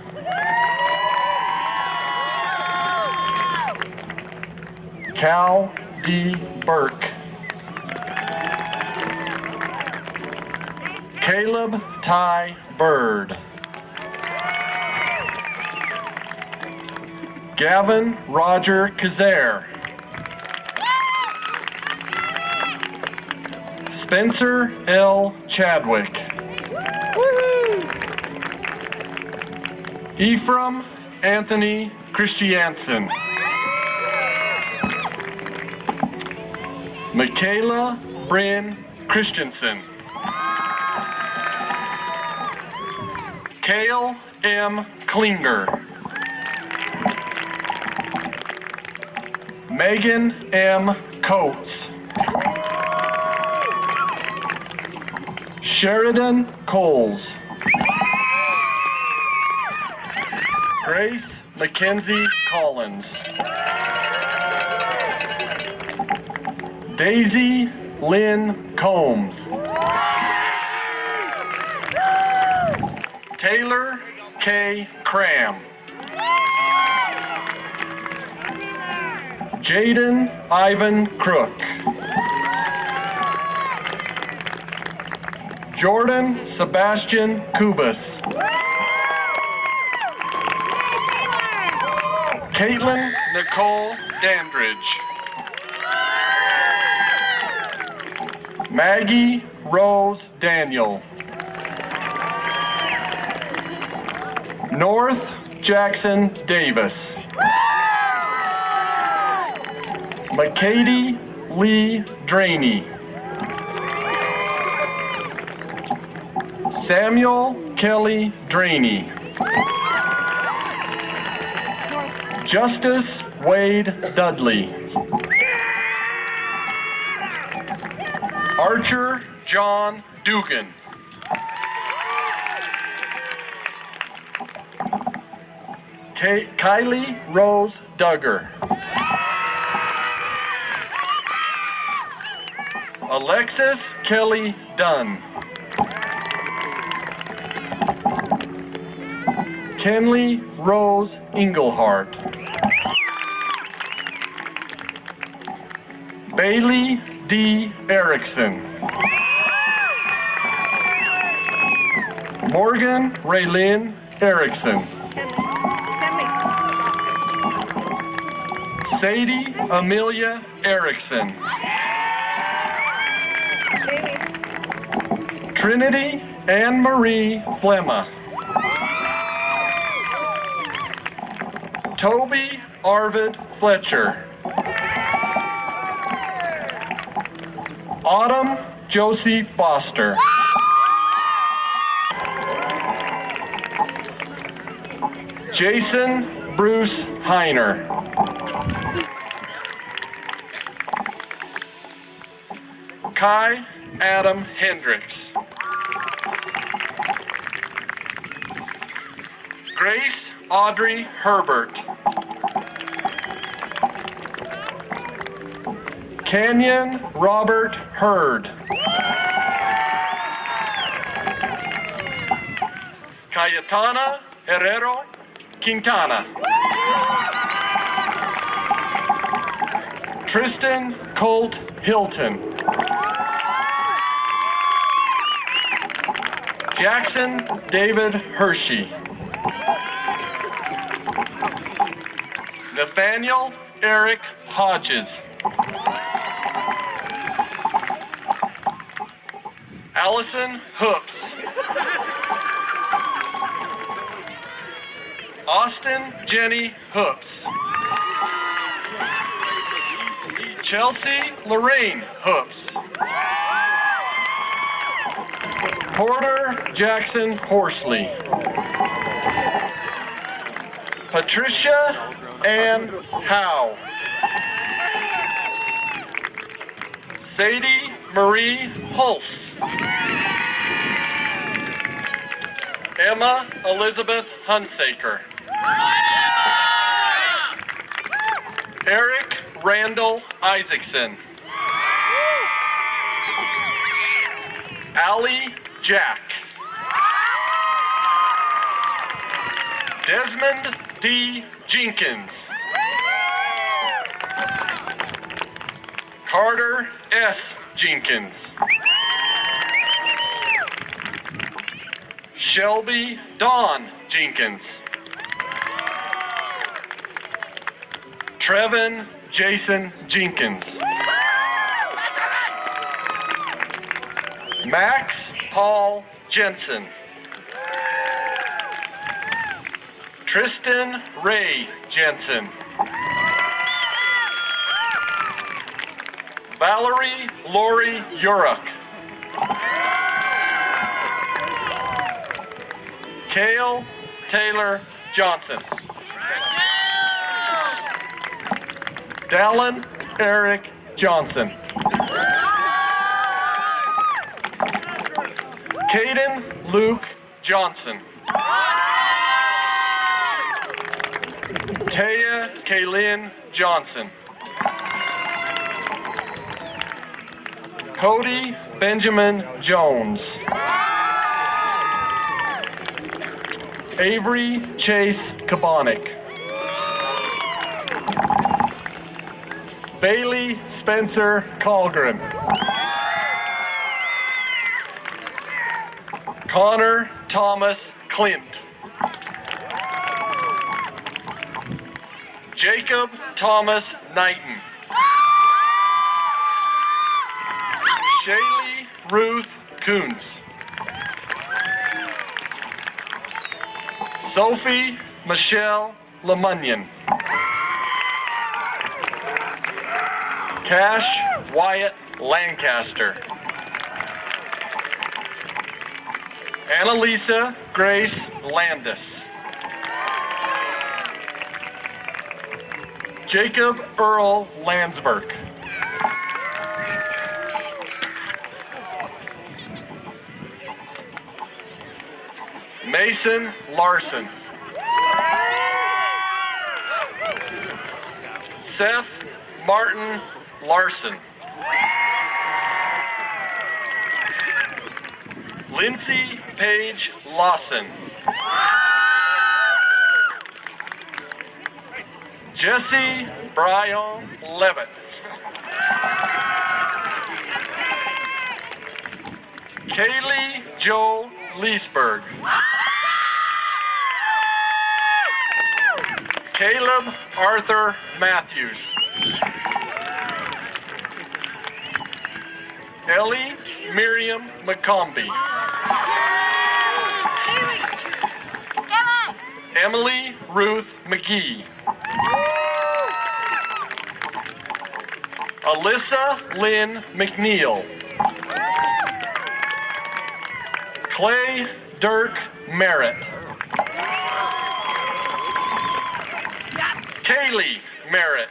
Cal D. Burke. Caleb Ty Bird. Gavin Roger Kazare. Spencer L. Chadwick. Ephraim Anthony Christiansen. Michaela Bryn Christensen. Cale M. Klinger. Megan M. Coates. Sheridan Coles. Grace Mackenzie Collins. Daisy Lynn Combs. Taylor K. Cram. Jaden Ivan Crook. Jordan Sebastian Kubas. Caitlin Nicole Dandridge. Maggie Rose Daniel. North Jackson Davis. McKady Lee Draney. Samuel Kelly Draney. Justice Wade Dudley. Archer John Dugan. Kylie Rose Duggar. Alexis Kelly Dunn. Kenley Rose Englehart. Bailey D. Erickson. Morgan Raylyn Erickson. Sadie Amelia Erickson. Trinity Anne Marie Flemma. Toby Arvid Fletcher. Autumn Josie Foster. Jason Bruce Heiner. Kai Adam Hendricks. Grace Audrey Herbert. Canyon Robert Hurd. Cayetana Herrero Quintana. Tristan Colt Hilton. Jackson David Hershey. Nathaniel Eric Hodges. Allison Hoops. Austin Jenny Hoops. Chelsea Lorraine Hoops. Porter Jackson Horsley. Patricia Ann Howe. Sadie Marie Hulse. Emma Elizabeth Hunsaker. Eric Randall Isaacson. Allie Jack. Desmond D. Jenkins. Carter S. Jenkins. Shelby Dawn Jenkins. Trevin Jason Jenkins. Max Paul Jensen. Tristan Ray Jensen. Valerie Lori Uruk. Cale Taylor Johnson. Dallin Eric Johnson. Caden Luke Johnson. Taya Kaylin Johnson. Cody Benjamin Jones. Avery Chase Kabonic. Bailey Spencer Colgren. Connor Thomas Clint. Jacob Thomas Knighton. Shaylee Ruth Kuntz. Sophie Michelle Lemunyon. Cash Wyatt Lancaster. Annalisa Grace Landis. Jacob Earl Landsberg. Mason Larson. Seth Martin Larson. Lindsay Paige Lawson. Jesse Brian Levitt. Kaylee Joe Leesburg. Caleb Arthur Matthews. Ellie Miriam McCombie. Emily Ruth McGee. Alyssa Lynn McNeil. Clay Dirk Merritt. Kaylee Merritt.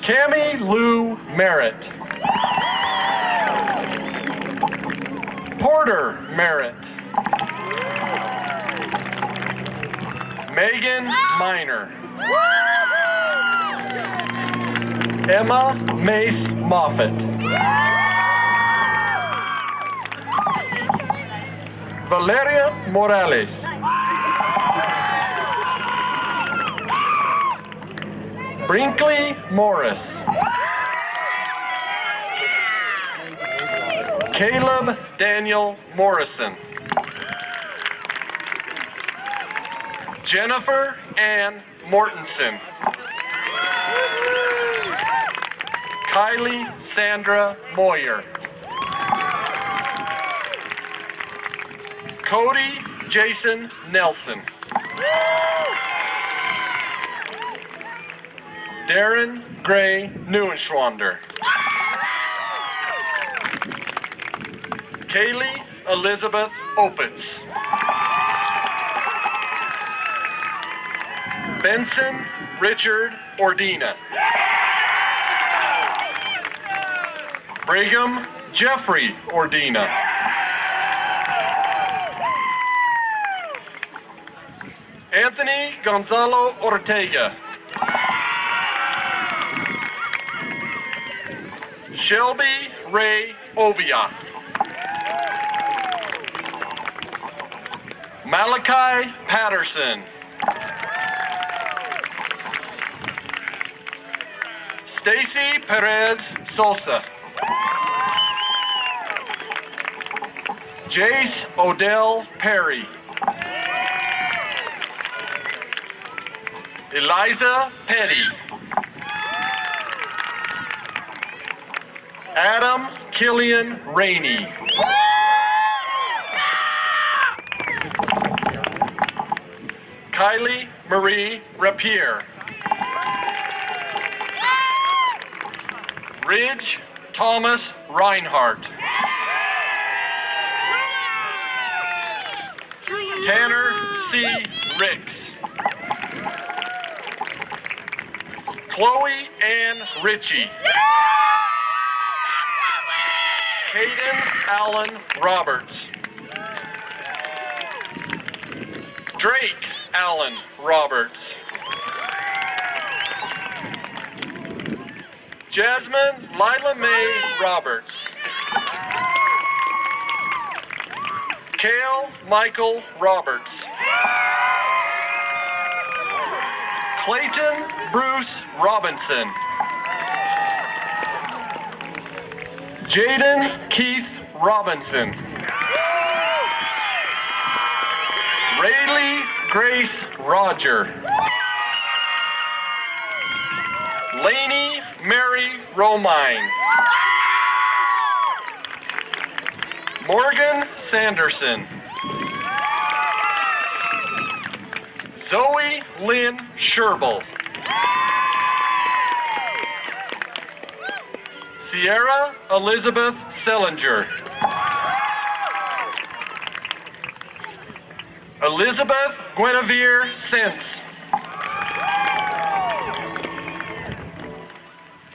Cammie Lou Merritt. Porter Merritt. Megan Miner. Emma Mace Moffett. Valeria Morales. Brinkley Morris. Caleb Daniel Morrison. Jennifer Ann Mortensen. Kylie Sandra Moyer. Cody Jason Nelson. Darren Gray Neuenschwander. Kaylee Elizabeth Opitz. Benson Richard Ordina. Brigham Jeffrey Ordina. Anthony Gonzalo Ortega. Shelby Ray Ovia. Malachi Patterson. Stacy Perez Sosa. Jace Odell Perry. Eliza Petty. Adam Killian Rainey. Kylie Marie Rapier. Ridge Thomas Reinhardt. Tanner C. Ricks. Chloe Ann Ritchie. Caden Allen Roberts. Drake Allen Roberts. Jasmine Lila Mae Roberts. Cale Michael Roberts. Clayton Bruce Robinson. Jaden Keith Robinson. Rayleigh Grace Roger. Lainey Mary Romine. Morgan Sanderson. Zoe Lynn Sherbel. Sierra Elizabeth Sellinger. Elizabeth Guinevere Sense.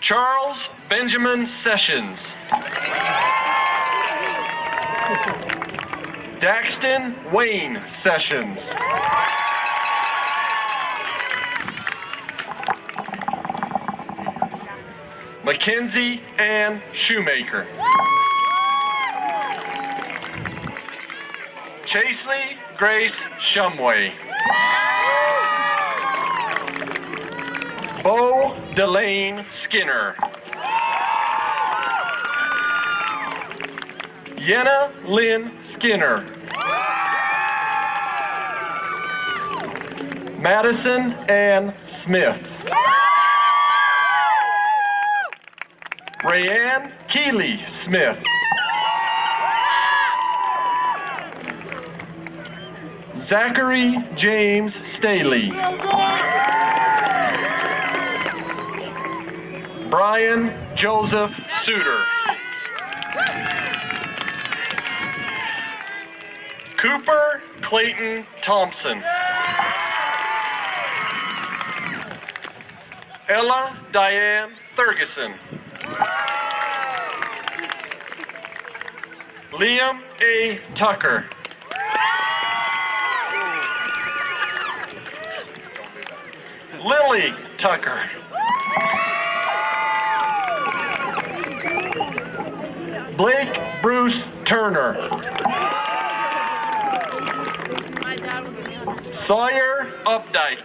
Charles Benjamin Sessions. Daxton Wayne Sessions. Mackenzie Ann Shoemaker. Chaseley Grace Shumway. Bo Delane Skinner. Yenna Lynn Skinner. Madison Ann Smith. Rayanne Keeley Smith. Zachary James Staley. Brian Joseph Suter. Cooper Clayton Thompson. Ella Diane Ferguson. Liam A. Tucker. Lily Tucker. Blake Bruce Turner. Sawyer Updike.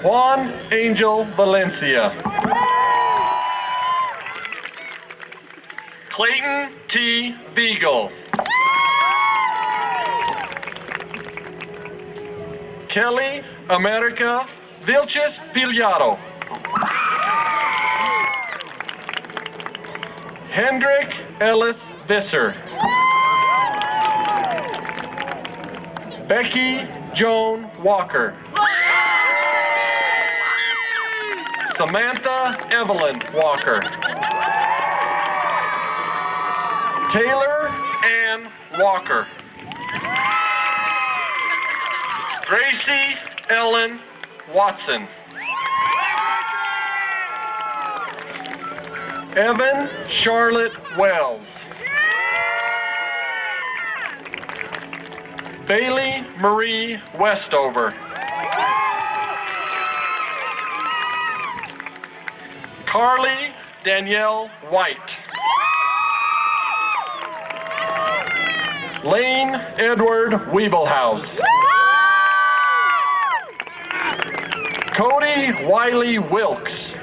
Juan Angel Valencia. Clayton T. Beagle. Kelly America Vilches Piliado. Hendrik Ellis Visser. Becky Joan Walker. Samantha Evelyn Walker. Taylor Ann Walker. Gracie Ellen Watson. Evan Charlotte Wells. Bailey Marie Westover. Carly Danielle White. Lane Edward Weeblehouse. Cody Wiley Wilkes.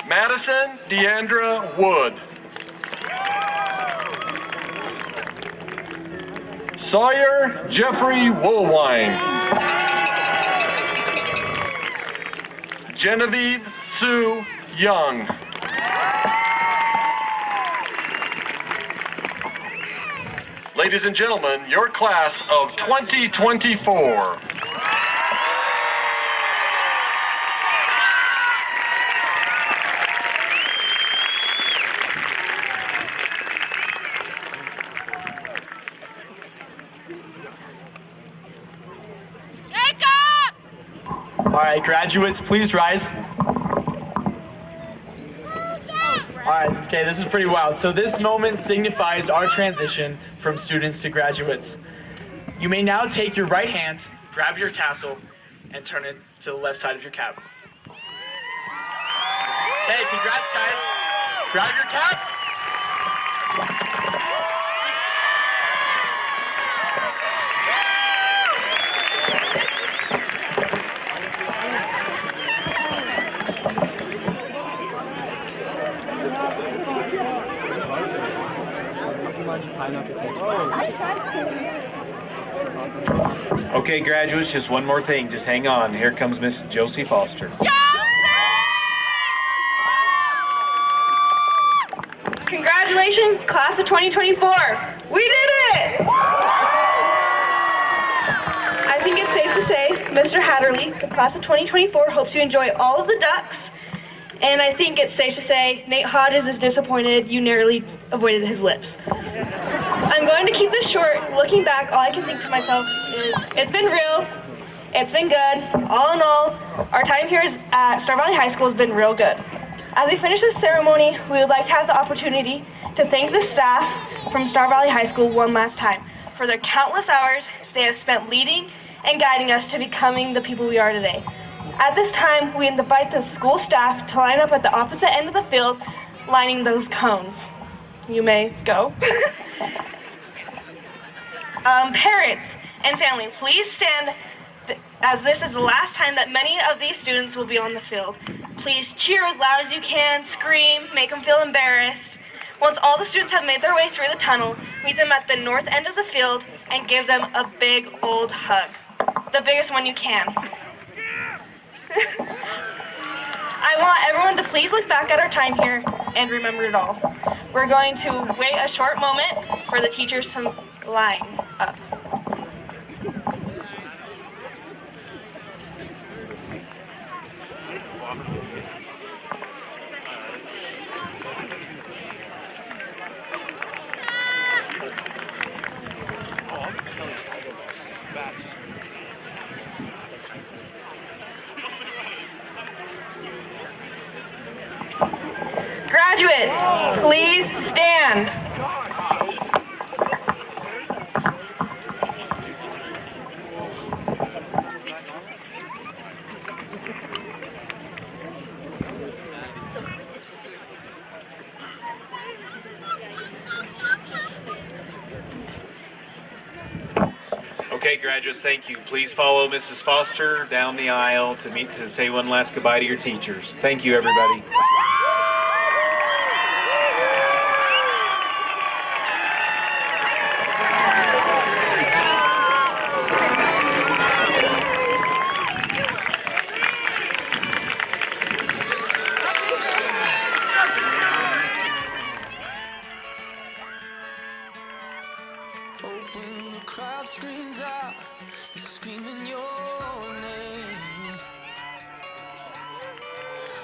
Madison Deandra Wood. Sawyer Jeffrey Woolwine. Genevieve Sue Young. Ladies and gentlemen, your class of 2024. All right, graduates, please rise. All right, okay, this is pretty wild. So this moment signifies our transition from students to graduates. You may now take your right hand, grab your tassel, and turn it to the left side of your cap. Hey, congrats, guys. Grab your caps. Okay, graduates, just one more thing. Just hang on. Here comes Miss Josie Foster. Congratulations, class of 2024. We did it! I think it's safe to say, Mr. Hatterley, the class of 2024 hopes you enjoy all of the ducks. And I think it's safe to say, Nate Hodges is disappointed you narrowly avoided his lips. I'm going to keep this short. Looking back, all I can think to myself is, it's been real, it's been good. All in all, our time here at Star Valley High School has been real good. As we finish this ceremony, we would like to have the opportunity to thank the staff from Star Valley High School one last time for their countless hours they have spent leading and guiding us to becoming the people we are today. At this time, we invite the school staff to line up at the opposite end of the field, lining those cones. You may go. Parents and family, please stand, as this is the last time that many of these students will be on the field. Please cheer as loud as you can, scream, make them feel embarrassed. Once all the students have made their way through the tunnel, meet them at the north end of the field and give them a big old hug. The biggest one you can. I want everyone to please look back at our time here and remember it all. We're going to wait a short moment for the teachers to line up. Graduates, please stand. Okay, graduates, thank you. Please follow Mrs. Foster down the aisle to say one last goodbye to your teachers. Thank you, everybody. When the crowd screams out, you're screaming your name.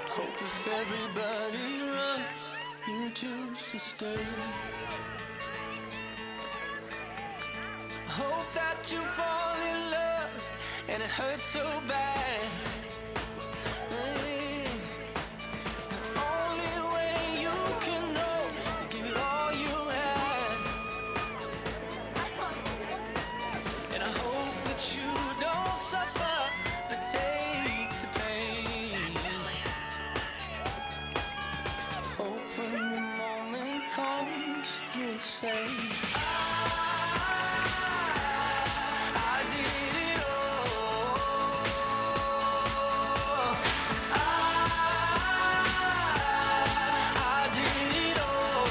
Hope if everybody runs, you choose to stay. Hope that you fall in love and it hurts so bad. The only way you can know, you give it all you had. And I hope that you don't suffer, but take the pain. Hope when the moment comes, you'll say, I did it all. I did it all.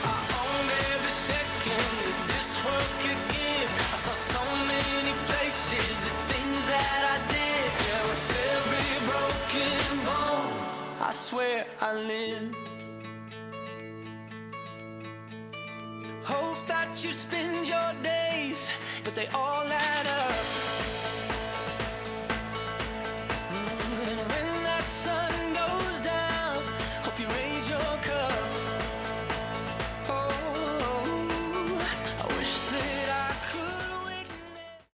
I owned every second that this world could give. I saw so many places, the things that I did. Yeah, with every broken bone, I swear I lived. Hope that you spend your days, but they all add up.